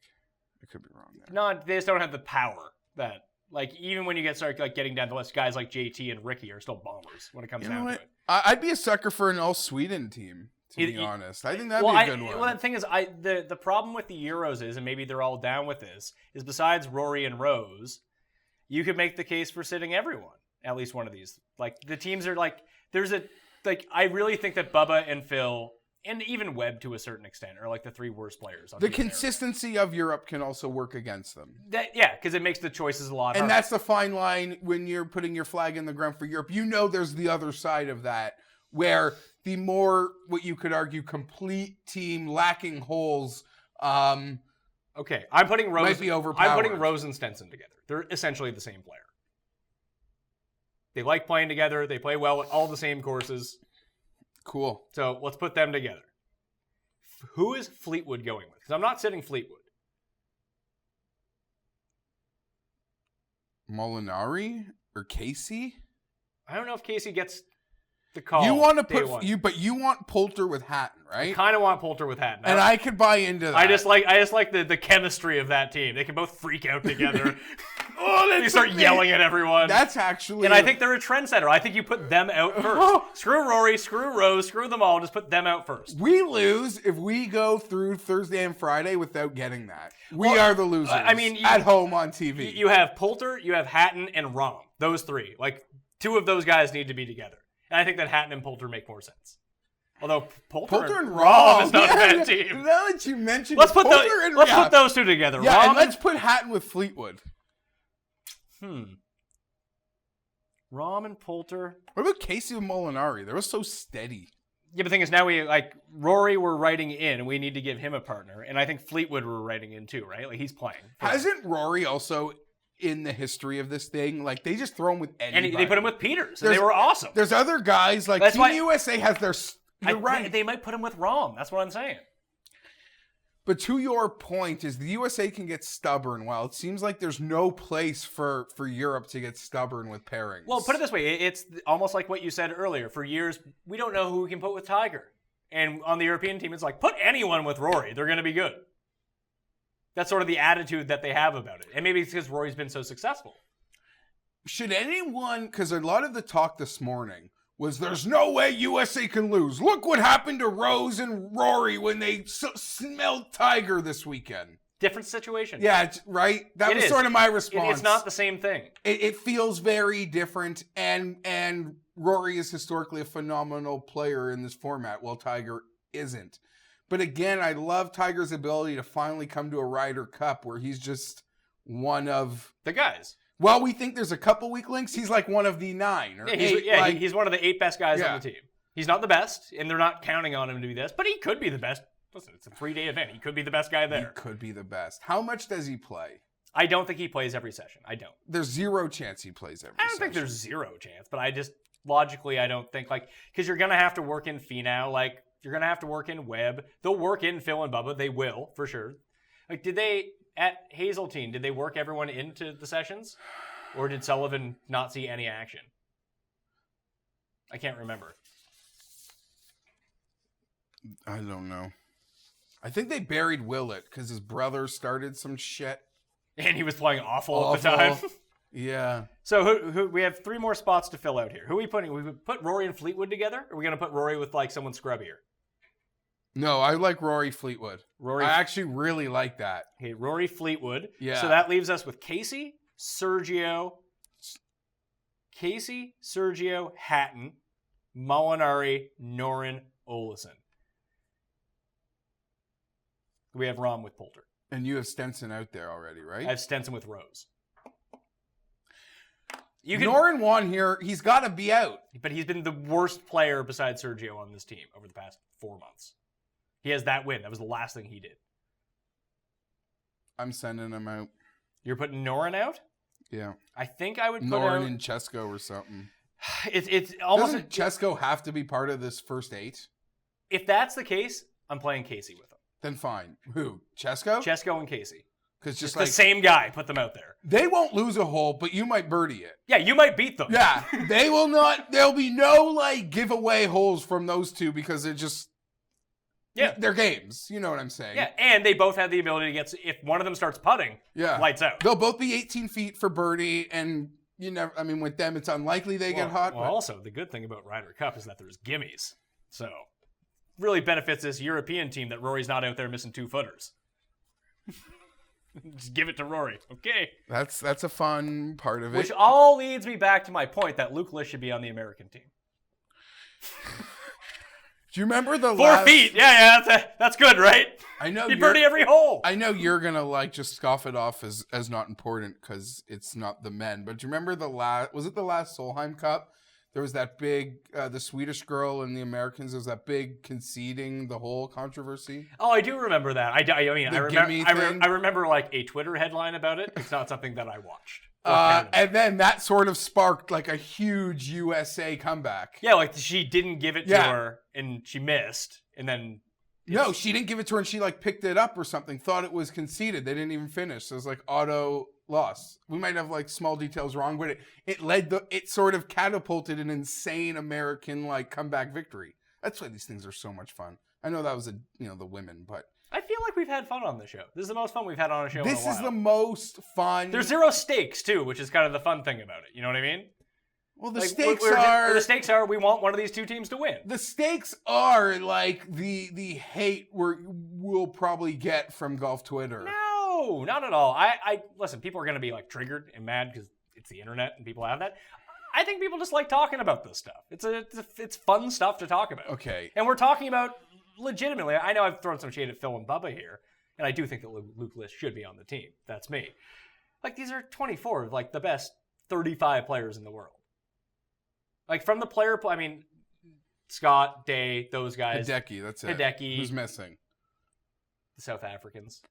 Speaker 4: I could be wrong there.
Speaker 3: No, they just don't have the power that, like, even when you start like getting down the list, guys like JT and Ricky are still bombers when it comes down to it.
Speaker 4: I'd be a sucker for an all-Sweden team. To be honest, I think that'd be a good one.
Speaker 3: Well, the thing is, the problem with the Euros is, and maybe they're all down with this, is besides Rory and Rose, you could make the case for sitting everyone, at least one of these. Like, the teams are like, I really think that Bubba and Phil, and even Webb to a certain extent, are like the 3 worst players.
Speaker 4: The consistency of Europe can also work against them.
Speaker 3: Because it makes the choices a lot harder.
Speaker 4: And that's the fine line when you're putting your flag in the ground for Europe. You know there's the other side of that, where the more, what you could argue, complete team lacking holes.
Speaker 3: Okay, I'm putting Rose.
Speaker 4: Might be overpowered.
Speaker 3: I'm putting Rose and Stenson together. They're essentially the same player. They like playing together. They play well at all the same courses.
Speaker 4: Cool.
Speaker 3: So let's put them together. Who is Fleetwood going with? Because I'm not sitting Fleetwood.
Speaker 4: Molinari or Casey?
Speaker 3: I don't know if Casey gets the call.
Speaker 4: You want to put you want Poulter with Hatton, right?
Speaker 3: I kind of want Poulter with Hatton.
Speaker 4: And I could buy into that.
Speaker 3: I just like the chemistry of that team. They can both freak out together. You start yelling at everyone.
Speaker 4: That's actually...
Speaker 3: And I think they're a trendsetter. I think you put them out first. Screw Rory, screw Rose, screw them all. Just put them out first.
Speaker 4: We lose if we go through Thursday and Friday without getting that. We are the losers.
Speaker 3: I mean,
Speaker 4: at home on TV.
Speaker 3: You have Poulter, you have Hatton, and Rahm. Those three. Like, two of those guys need to be together. And I think that Hatton and Poulter make more sense. Although Poulter and Rahm is not a bad team.
Speaker 4: Now that you mentioned
Speaker 3: let's put those two together.
Speaker 4: Yeah,
Speaker 3: Rahm
Speaker 4: and let's put Hatton with Fleetwood.
Speaker 3: Rahm and Poulter.
Speaker 4: What about Casey and Molinari? They were so steady.
Speaker 3: Yeah, but the thing is, now Rory we're writing in, and we need to give him a partner. And I think Fleetwood we're writing in too, right? Like, he's playing.
Speaker 4: Hasn't Rory also, in the history of this thing, like, they just throw him with anybody?
Speaker 3: And they put him with Peters, and they were awesome.
Speaker 4: There's other guys, like,
Speaker 3: That's
Speaker 4: Team USA has their... You're right.
Speaker 3: They might put him with Rahm. That's what I'm saying.
Speaker 4: But to your point, is the USA can get stubborn. Well, it seems like there's no place for Europe to get stubborn with pairings.
Speaker 3: Well, put it this way. It's almost like what you said earlier. For years, we don't know who we can put with Tiger. And on the European team, it's like, put anyone with Rory. They're going to be good. That's sort of the attitude that they have about it. And maybe it's because Rory's been so successful.
Speaker 4: Should anyone, because a lot of the talk this morning was there's no way USA can lose. Look what happened to Rose and Rory when they smelled Tiger this weekend.
Speaker 3: Different situation.
Speaker 4: Yeah, right? That was sort of my response.
Speaker 3: It's not the same thing.
Speaker 4: It feels very different, and Rory is historically a phenomenal player in this format, while Tiger isn't. But again, I love Tiger's ability to finally come to a Ryder Cup where he's just one of...
Speaker 3: the guys.
Speaker 4: Well, we think there's a couple weak links. He's like one of the 9. Or
Speaker 3: he's one of the 8 best guys on the team. He's not the best, and they're not counting on him to be this, but he could be the best. Listen, it's a 3-day event. He could be the best guy there.
Speaker 4: He could be the best. How much does he play?
Speaker 3: I don't think he plays every session. I don't.
Speaker 4: There's zero chance he plays every session.
Speaker 3: I don't think there's zero chance, but I just, logically, I don't think, because you're going to have to work in Finau, you're going to have to work in Webb. They'll work in Phil and Bubba. They will, for sure. Did they, at Hazeltine, did they work everyone into the sessions? Or did Sullivan not see any action? I can't remember.
Speaker 4: I don't know. I think they buried Willett because his brother started some shit.
Speaker 3: And he was playing awful at the time.
Speaker 4: Yeah.
Speaker 3: So who we have 3 more spots to fill out here. Who are we putting? We put Rory and Fleetwood together? Or are we going to put Rory with someone scrubbier?
Speaker 4: No, I like Rory Fleetwood. I actually really like that.
Speaker 3: Okay, Rory Fleetwood.
Speaker 4: Yeah.
Speaker 3: So that leaves us with Casey, Sergio, Hatton, Molinari, Noren, Olesen. We have Rahm with Poulter.
Speaker 4: And you have Stenson out there already, right?
Speaker 3: I have Stenson with Rose.
Speaker 4: Noren won here. He's got to be out.
Speaker 3: But he's been the worst player besides Sergio on this team over the past 4 months. He has that win. That was the last thing he did.
Speaker 4: I'm sending him out.
Speaker 3: You're putting Noren out?
Speaker 4: Yeah.
Speaker 3: I think I would put
Speaker 4: Noren
Speaker 3: out...
Speaker 4: and Chesko or something.
Speaker 3: It's almost...
Speaker 4: Doesn't Chesko have to be part of this first 8?
Speaker 3: If that's the case, I'm playing Casey with him.
Speaker 4: Then fine. Who? Chesko?
Speaker 3: Chesko and Casey.
Speaker 4: Because just
Speaker 3: the same guy. Put them out there.
Speaker 4: They won't lose a hole, but you might birdie it.
Speaker 3: Yeah, you might beat them.
Speaker 4: Yeah. They will not... There'll be no, giveaway holes from those two because they're just... Yeah. They're games. You know what I'm saying?
Speaker 3: Yeah, and they both have the ability to get... If one of them starts putting, lights out.
Speaker 4: They'll both be 18 feet for birdie, and you never... I mean, with them, it's unlikely they get hot.
Speaker 3: Well, also, the good thing about Ryder Cup is that there's gimmies. So, really benefits this European team that Rory's not out there missing 2-footers. Just give it to Rory. Okay.
Speaker 4: That's a fun part of it.
Speaker 3: Which all leads me back to my point that Luke Lish should be on the American team.
Speaker 4: Do you remember the
Speaker 3: 4 feet? Yeah, that's good, right?
Speaker 4: I know.
Speaker 3: He birdie every hole.
Speaker 4: I know you're gonna just scoff it off as not important because it's not the men. But do you remember was it the last Solheim Cup? There was that big, the Swedish girl and the Americans. There was that big conceding the hole controversy. Oh,
Speaker 3: I do remember that. I remember a Twitter headline about it. It's not something that I watched.
Speaker 4: And then that sort of sparked a huge USA comeback.
Speaker 3: Yeah, she didn't give it to her and she missed, and then
Speaker 4: no, she didn't give it to her and she picked it up or something. Thought it was conceded. They didn't even finish. So it was auto loss. We might have small details wrong, but it sort of catapulted an insane American comeback victory. That's why these things are so much fun. I know that was the women, but
Speaker 3: I feel like we've had fun on the show. This is the most fun we've had on a show in a while.
Speaker 4: This is the most fun.
Speaker 3: There's zero stakes, too, which is kind of the fun thing about it. You know what I mean?
Speaker 4: Well, the
Speaker 3: Like,
Speaker 4: stakes are...
Speaker 3: The stakes are we want one of these two teams to win.
Speaker 4: The stakes are like the hate we'll probably get from golf Twitter.
Speaker 3: No, not at all. I listen, people are going to be like triggered and mad because it's the internet and people have that. I think people just like talking about this stuff. It's fun stuff to talk about.
Speaker 4: Okay.
Speaker 3: And we're talking about legitimately. I know I've thrown some shade at Phil and Bubba here, and I do think that Luke List should be on the team. That's me. Like, these are 24 of like the best 35 players in the world. Like, from the player, I mean, Scott, Day, those guys.
Speaker 4: Hideki, that's it.
Speaker 3: Hideki.
Speaker 4: Who's missing?
Speaker 3: The South Africans.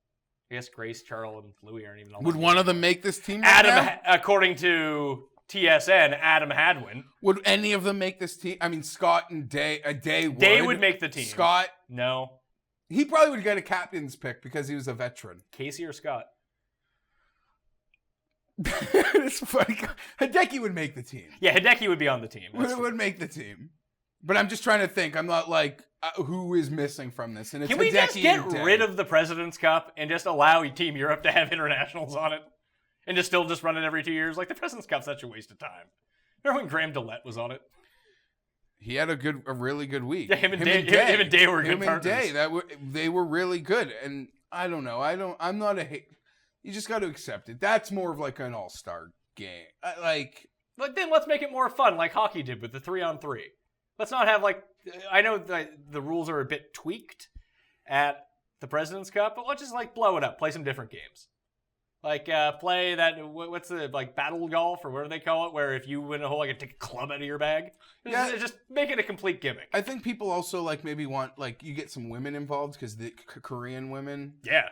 Speaker 3: I guess Grace, Charles, and Louis aren't even on.
Speaker 4: Would one of them make this team right
Speaker 3: Adam,
Speaker 4: now?
Speaker 3: according to TSN, Adam Hadwin.
Speaker 4: Would any of them make this team? I mean, Scott and Day. Day would.
Speaker 3: Day would make the team.
Speaker 4: Scott.
Speaker 3: No.
Speaker 4: He probably would get a captain's pick because he was a veteran.
Speaker 3: Casey or Scott?
Speaker 4: It's funny. Hideki would make the team.
Speaker 3: Yeah, Hideki would be on the team.
Speaker 4: Would make the team. But I'm just trying to think. I'm not like, who is missing from this? And it's
Speaker 3: Can we
Speaker 4: Hideki
Speaker 3: just get
Speaker 4: and Day.
Speaker 3: rid of the President's Cup and just allow Team Europe to have internationals on it? And just run it every 2 years? Like, the President's Cup's such a waste of time. Remember when Graham Dillette was on it?
Speaker 4: He had a really good week.
Speaker 3: Yeah, him and Day were good
Speaker 4: Him and
Speaker 3: partners.
Speaker 4: Day, they were really good. And I don't know. I'm not a hate. You just got to accept it. That's more of like an all-star game.
Speaker 3: But then let's make it more fun, like hockey did with the 3-on-3. Let's not have like, I know the rules are a bit tweaked at the President's Cup, but let's just like blow it up, play some different games. Like play that, what's the, like battle golf or whatever they call it, where if you win a hole, I can take a club out of your bag. Just make it a complete gimmick.
Speaker 4: I think people also like maybe want, like, you get some women involved because the Korean women.
Speaker 3: Yeah.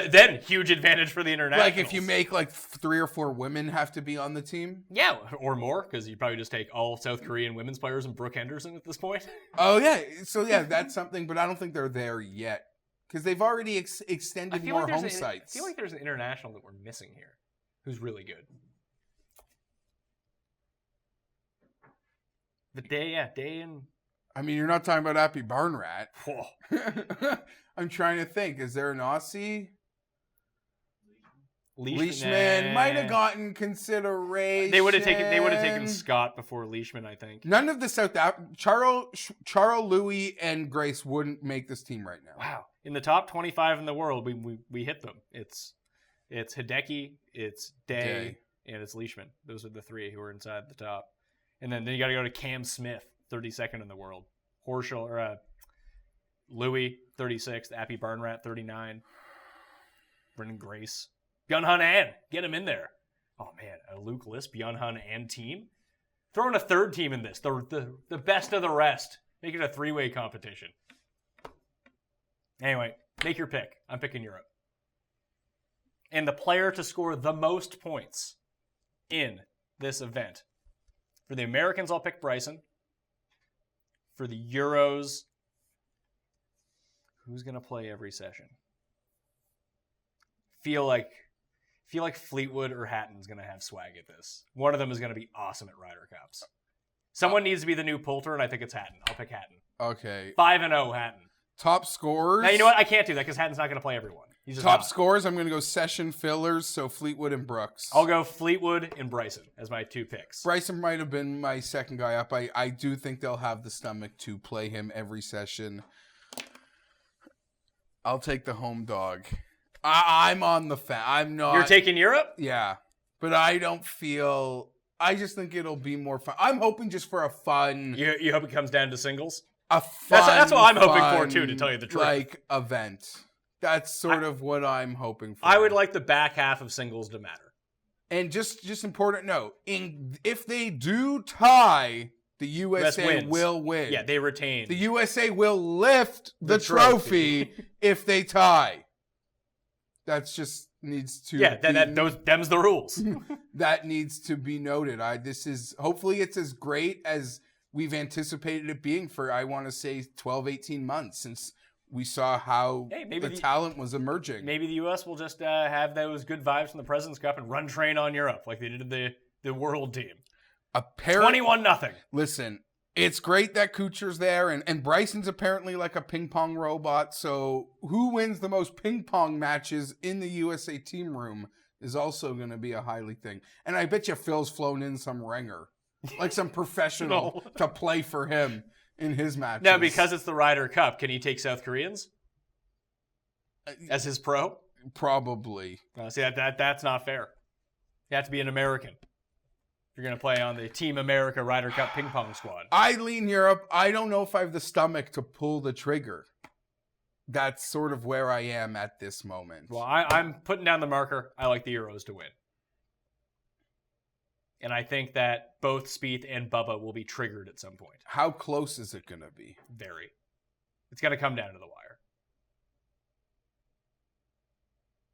Speaker 3: Then huge advantage for the internationals.
Speaker 4: Like if you make like 3 or 4 women have to be on the team.
Speaker 3: Yeah, or more, because you probably just take all South Korean women's players and Brooke Henderson at this point.
Speaker 4: Oh yeah, so yeah, that's something, but I don't think they're there yet because they've already extended more home sites.
Speaker 3: I feel like there's an international that we're missing here, who's really good. The Day and.
Speaker 4: I mean, you're not talking about Appy Barnrat.
Speaker 3: Whoa.
Speaker 4: I'm trying to think. Is there an Aussie?
Speaker 3: Leishman
Speaker 4: might have gotten consideration.
Speaker 3: They would have taken Scott before Leishman, I think.
Speaker 4: None of the South Charles, Louis, and Grace wouldn't make this team right now.
Speaker 3: Wow. In the top 25 in the world, we hit them. It's Hideki, it's Day, and it's Leishman. Those are the 3 who are inside the top. And then you got to go to Cam Smith, 32nd in the world. Horschel or Louis, 36th. Appy Barnrat, 39. Brendan Grace. Byung-Hun An. Get him in there. Oh, man. A Luke List, Byung-Hun An team? Throw in a third team in this. The best of the rest. Make it a 3-way competition. Anyway, make your pick. I'm picking Europe. And the player to score the most points in this event. For the Americans, I'll pick Bryson. For the Euros, who's going to play every session? Feel like Fleetwood or Hatton's going to have swag at this. One of them is going to be awesome at Ryder Cups. Someone needs to be the new Poulter, and I think it's Hatton. I'll pick Hatton.
Speaker 4: Okay.
Speaker 3: 5-0 Hatton.
Speaker 4: Top scorers.
Speaker 3: Now, you know what? I can't do that because Hatton's not going to play everyone. He's just
Speaker 4: Top
Speaker 3: not.
Speaker 4: scores, I'm going to go session fillers, so Fleetwood and Brooks.
Speaker 3: I'll go Fleetwood and Bryson as my 2 picks.
Speaker 4: Bryson might have been my second guy up. I do think they'll have the stomach to play him every session. I'll take the home dog. I'm on the I'm not.
Speaker 3: You're taking Europe?
Speaker 4: Yeah. But I don't feel... I just think it'll be more fun. I'm hoping just for a fun...
Speaker 3: You hope it comes down to singles?
Speaker 4: A fun...
Speaker 3: That's what I'm hoping for, too, to tell you the truth.
Speaker 4: Like, event. That's sort of what I'm hoping for.
Speaker 3: I would like the back half of singles to matter.
Speaker 4: And just important note, if they do tie, the USA will win.
Speaker 3: Yeah, they retain.
Speaker 4: The USA will lift the trophy if they tie. That's just needs to
Speaker 3: them's the rules.
Speaker 4: That needs to be noted. Hopefully it's as great as we've anticipated it being for, I want to say, 12, 18 months since we saw how the talent was emerging.
Speaker 3: Maybe the U.S. will just have those good vibes from the President's Cup and run train on Europe like they did the world team. 21-0.
Speaker 4: Listen, It's great that Kuchar's there, and Bryson's apparently like a ping pong robot. So who wins the most ping pong matches in the USA team room is also going to be a highly thing. And I bet you Phil's flown in some ringer, like some professional to play for him in his matches.
Speaker 3: Now, because it's the Ryder Cup, can he take South Koreans as his pro?
Speaker 4: Probably.
Speaker 3: See, that's not fair. You have to be an American. You're going to play on the Team America Ryder Cup ping pong squad.
Speaker 4: I lean Europe. I don't know if I have the stomach to pull the trigger. That's sort of where I am at this moment.
Speaker 3: Well, I'm putting down the marker. I like the Euros to win. And I think that both Spieth and Bubba will be triggered at some point.
Speaker 4: How close is it going to be?
Speaker 3: Very. It's going to come down to the wire.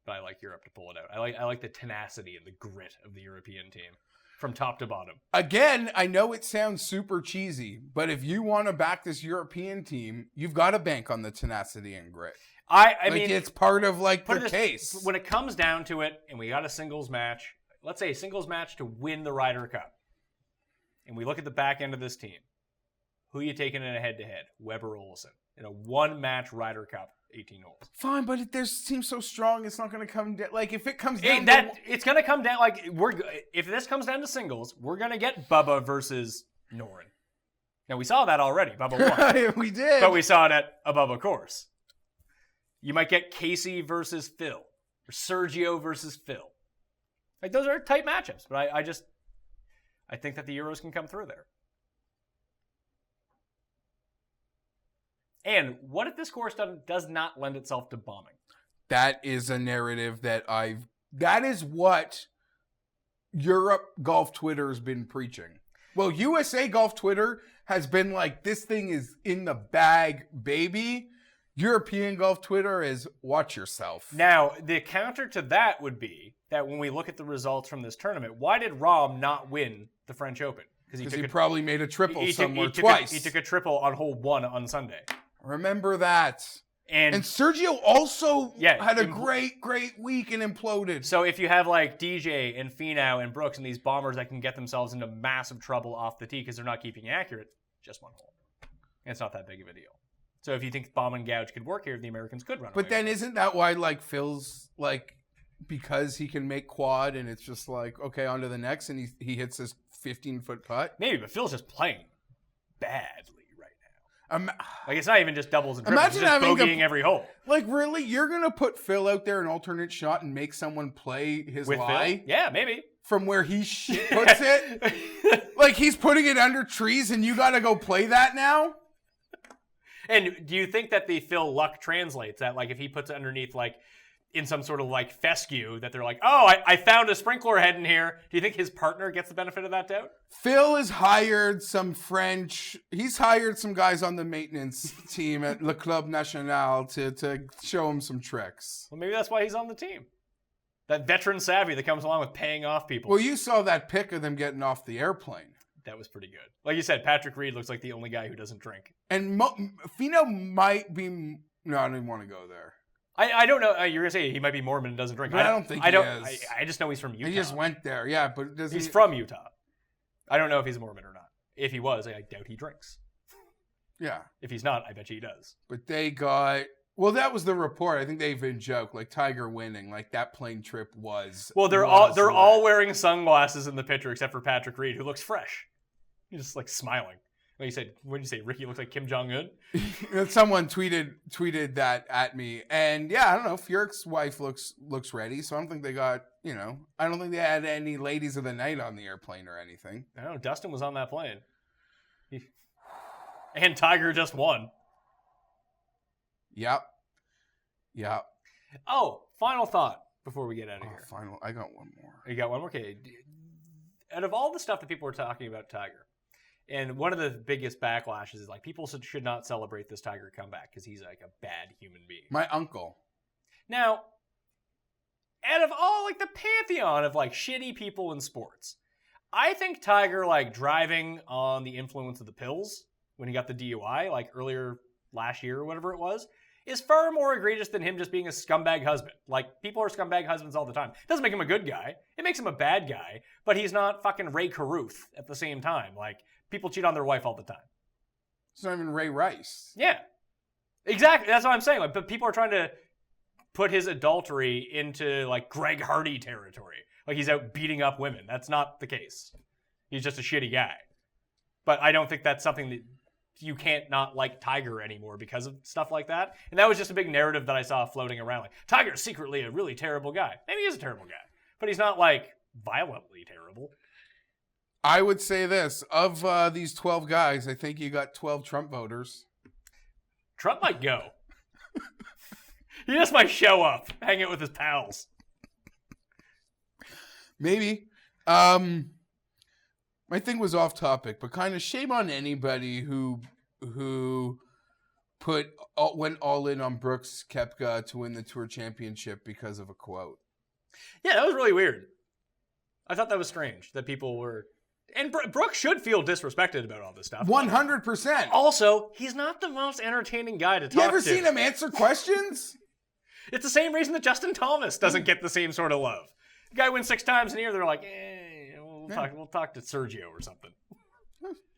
Speaker 3: But I like Europe to pull it out. I like the tenacity and the grit of the European team. From top to bottom.
Speaker 4: Again, I know it sounds super cheesy, but if you want to back this European team, you've got to bank on the tenacity and grit.
Speaker 3: I mean,
Speaker 4: it's part of the case.
Speaker 3: When it comes down to it, and we got a singles match, let's say a singles match to win the Ryder Cup, and we look at the back end of this team, who are you taking in a head-to-head? Weber Olsen in a one-match Ryder Cup, 18 holes.
Speaker 4: Fine, but if their team's so strong, it's not going to come down. Like, if it comes down
Speaker 3: it's going to come down, like, if this comes down to singles, we're going to get Bubba versus Noren. Now, we saw that already. Bubba won.
Speaker 4: We did.
Speaker 3: But we saw it at a Bubba course. You might get Casey versus Phil, or Sergio versus Phil. Like, those are tight matchups, but I think that the Euros can come through there. And what if this course does not lend itself to bombing?
Speaker 4: That is a narrative that is what Europe golf Twitter has been preaching. Well, USA golf Twitter has been like, this thing is in the bag, baby. European golf Twitter is watch yourself.
Speaker 3: Now, the counter to that would be that when we look at the results from this tournament, why did Rahm not win the French Open?
Speaker 4: Because he probably made a triple
Speaker 3: twice. He took a triple on hole 1 on Sunday.
Speaker 4: Remember that. And Sergio also had a great week and imploded.
Speaker 3: So if you have like DJ and Finau and Brooks and these bombers that can get themselves into massive trouble off the tee because they're not keeping accurate, just one hole. And it's not that big of a deal. So if you think bomb and gouge could work here, the Americans could run away.
Speaker 4: But then isn't that why like Phil's like, because he can make quad and it's just like, okay, on to the next, and he hits his 15-foot putt?
Speaker 3: Maybe, but Phil's just playing badly. Like, it's not even just doubles and triples. Imagine just bogeying every hole.
Speaker 4: Like, really? You're going to put Phil out there an alternate shot and make someone play his lie?
Speaker 3: Phil? Yeah, maybe.
Speaker 4: From where he shit puts it? Like, he's putting it under trees and you got to go play that now?
Speaker 3: And do you think that the Phil luck translates? That, like, if he puts it underneath, like, in some sort of, like, fescue, that they're like, oh, I found a sprinkler head in here. Do you think his partner gets the benefit of that doubt?
Speaker 4: Phil has hired some he's hired some guys on the maintenance team at Le Club National to show him some tricks.
Speaker 3: Well, maybe that's why he's on the team. That veteran savvy that comes along with paying off people.
Speaker 4: Well, you saw that pic of them getting off the airplane.
Speaker 3: That was pretty good. Like you said, Patrick Reed looks like the only guy who doesn't drink.
Speaker 4: And Finau might be... No, I don't even want to go there.
Speaker 3: I don't know. You're going to say he might be Mormon and doesn't drink.
Speaker 4: But I don't think he is.
Speaker 3: I just know he's from Utah.
Speaker 4: He just went there, yeah. But
Speaker 3: he's from Utah. I don't know if he's a Mormon or not. If he was, I doubt he drinks.
Speaker 4: Yeah.
Speaker 3: If he's not, I bet you he does.
Speaker 4: But they got... Well, that was the report. I think they even joked, like Tiger winning, like that plane trip was...
Speaker 3: Well, they're all wearing sunglasses in the picture except for Patrick Reed, who looks fresh. He's just like smiling. Like you said, what did you say? Ricky looks like Kim Jong-un?
Speaker 4: Someone tweeted that at me. And yeah, I don't know. Furyk's wife looks ready. So I don't think they got, I don't think they had any ladies of the night on the airplane or anything.
Speaker 3: I don't know. Dustin was on that plane. And Tiger just won.
Speaker 4: Yep.
Speaker 3: Oh, final thought before we get out of here.
Speaker 4: I got one more.
Speaker 3: You got one more? Okay. Out of all the stuff that people were talking about Tiger, and one of the biggest backlashes is like people should not celebrate this Tiger comeback because he's like a bad human being.
Speaker 4: My uncle.
Speaker 3: Now, out of all like the pantheon of like shitty people in sports, I think Tiger like driving on the influence of the pills when he got the DUI like earlier last year or whatever it was is far more egregious than him just being a scumbag husband. Like, people are scumbag husbands all the time. It doesn't make him a good guy. It makes him a bad guy, but he's not fucking Ray Carruth at the same time. Like, people cheat on their wife all the time.
Speaker 4: It's not even Ray Rice.
Speaker 3: Yeah. Exactly. That's what I'm saying. Like, but people are trying to put his adultery into, like, Greg Hardy territory. Like, he's out beating up women. That's not the case. He's just a shitty guy. But I don't think that's something that you can't not like Tiger anymore because of stuff like that. And that was just a big narrative that I saw floating around. Like, Tiger's secretly a really terrible guy. Maybe he is a terrible guy, but he's not, like, violently terrible.
Speaker 4: I would say this. Of these 12 guys, I think you got 12 Trump voters.
Speaker 3: Trump might go. He just might show up, hang out with his pals.
Speaker 4: Maybe. My thing was off topic, but kind of shame on anybody who went all in on Brooks Koepka to win the Tour Championship because of a quote.
Speaker 3: Yeah, that was really weird. I thought that was strange that people were... And Brooks should feel disrespected about all this stuff.
Speaker 4: 100%.
Speaker 3: Also, he's not the most entertaining guy to talk to.
Speaker 4: You ever seen him answer questions?
Speaker 3: It's the same reason that Justin Thomas doesn't get the same sort of love. The guy wins 6 times in a year, they're like, we'll talk to Sergio or something.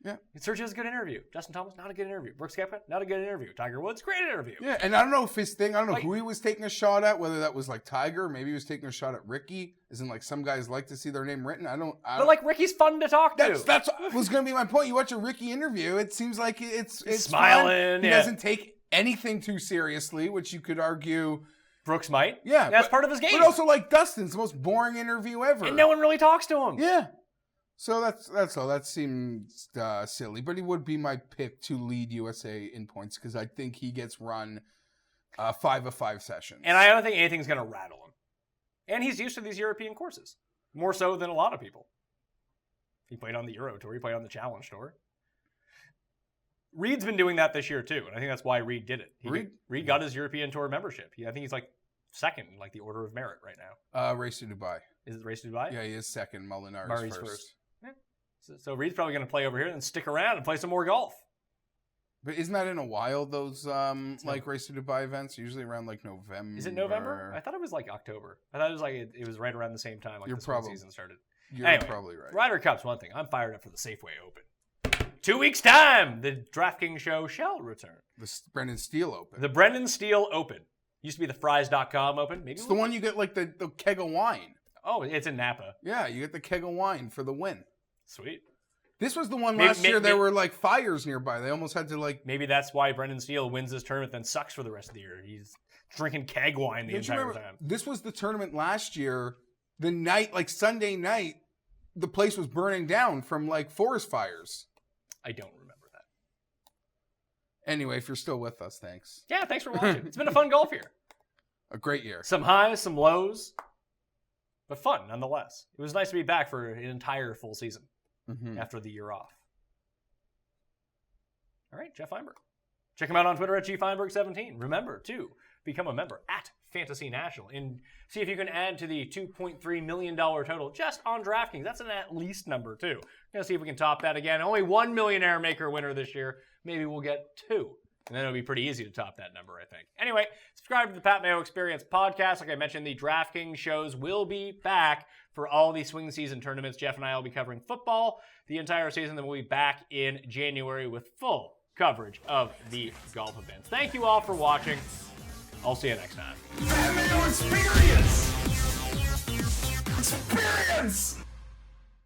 Speaker 4: Yeah.
Speaker 3: Sergio's a good interview. Justin Thomas, not a good interview. Brooks Koepka, not a good interview. Tiger Woods, great interview.
Speaker 4: Yeah, and I don't know if his thing, I don't know who he was taking a shot at, whether that was like Tiger, maybe he was taking a shot at Ricky, as in like some guys like to see their name written.
Speaker 3: But like Ricky's fun to talk to.
Speaker 4: That's was going to be my point. You watch a Ricky interview, it seems like it's
Speaker 3: smiling.
Speaker 4: Fun. He doesn't take anything too seriously, which you could argue
Speaker 3: Brooks might.
Speaker 4: Yeah.
Speaker 3: That's part of his game.
Speaker 4: But also like Dustin's the most boring interview ever.
Speaker 3: And no one really talks to him.
Speaker 4: Yeah. So that's all. That seems silly, but he would be my pick to lead USA in points because I think he gets run 5 of 5 sessions.
Speaker 3: And I don't think anything's going to rattle him. And he's used to these European courses, more so than a lot of people. He played on the Euro Tour. He played on the Challenge Tour. Reed's been doing that this year too, and I think that's why Reed did it. Reed got his European Tour membership. I think he's like second in like the order of merit right now.
Speaker 4: Race to Dubai.
Speaker 3: Is it Race to Dubai?
Speaker 4: Yeah, he is second. Molinari's first.
Speaker 3: Yeah. So Reed's probably going to play over here and then stick around and play some more golf.
Speaker 4: But isn't that in a while, those like Race to Dubai events? Usually around like November.
Speaker 3: Is it November? I thought it was like October. I thought it was like it was right around the same time like the season started.
Speaker 4: You're probably right.
Speaker 3: Ryder Cup's one thing. I'm fired up for the Safeway Open. 2 weeks' time, the DraftKings show shall return.
Speaker 4: The Brendan Steele Open.
Speaker 3: The Brendan Steele Open. Used to be the Fries.com Open. Maybe
Speaker 4: it's the one you get like the keg of wine.
Speaker 3: Oh, it's in Napa.
Speaker 4: Yeah, you get the keg of wine for the win.
Speaker 3: Sweet.
Speaker 4: This was the one last year there were like fires nearby. They almost had to like...
Speaker 3: Maybe that's why Brendan Steele wins this tournament then sucks for the rest of the year. He's drinking keg wine the entire time.
Speaker 4: This was the tournament last year. The night, like Sunday night, the place was burning down from like forest fires.
Speaker 3: I don't remember that.
Speaker 4: Anyway, if you're still with us, thanks.
Speaker 3: Yeah, thanks for watching. It's been a fun golf year.
Speaker 4: A great year.
Speaker 3: Some highs, some lows, but fun nonetheless. It was nice to be back for an entire full season after the year off. All right, Geoff Fienberg. Check him out on Twitter at gfienberg17. Remember to become a member at Fantasy National and see if you can add to the $2.3 million total just on DraftKings. That's an at least number, too. We're going to see if we can top that again. Only one Millionaire Maker winner this year. Maybe we'll get 2. And then it'll be pretty easy to top that number, I think. Anyway, subscribe to the Pat Mayo Experience podcast. Like I mentioned, the DraftKings shows will be back for all the swing season tournaments. Geoff and I will be covering football the entire season. Then we'll be back in January with full coverage of the golf events. Thank you all for watching. I'll see you next time.
Speaker 2: Fav Moments experience! Experience!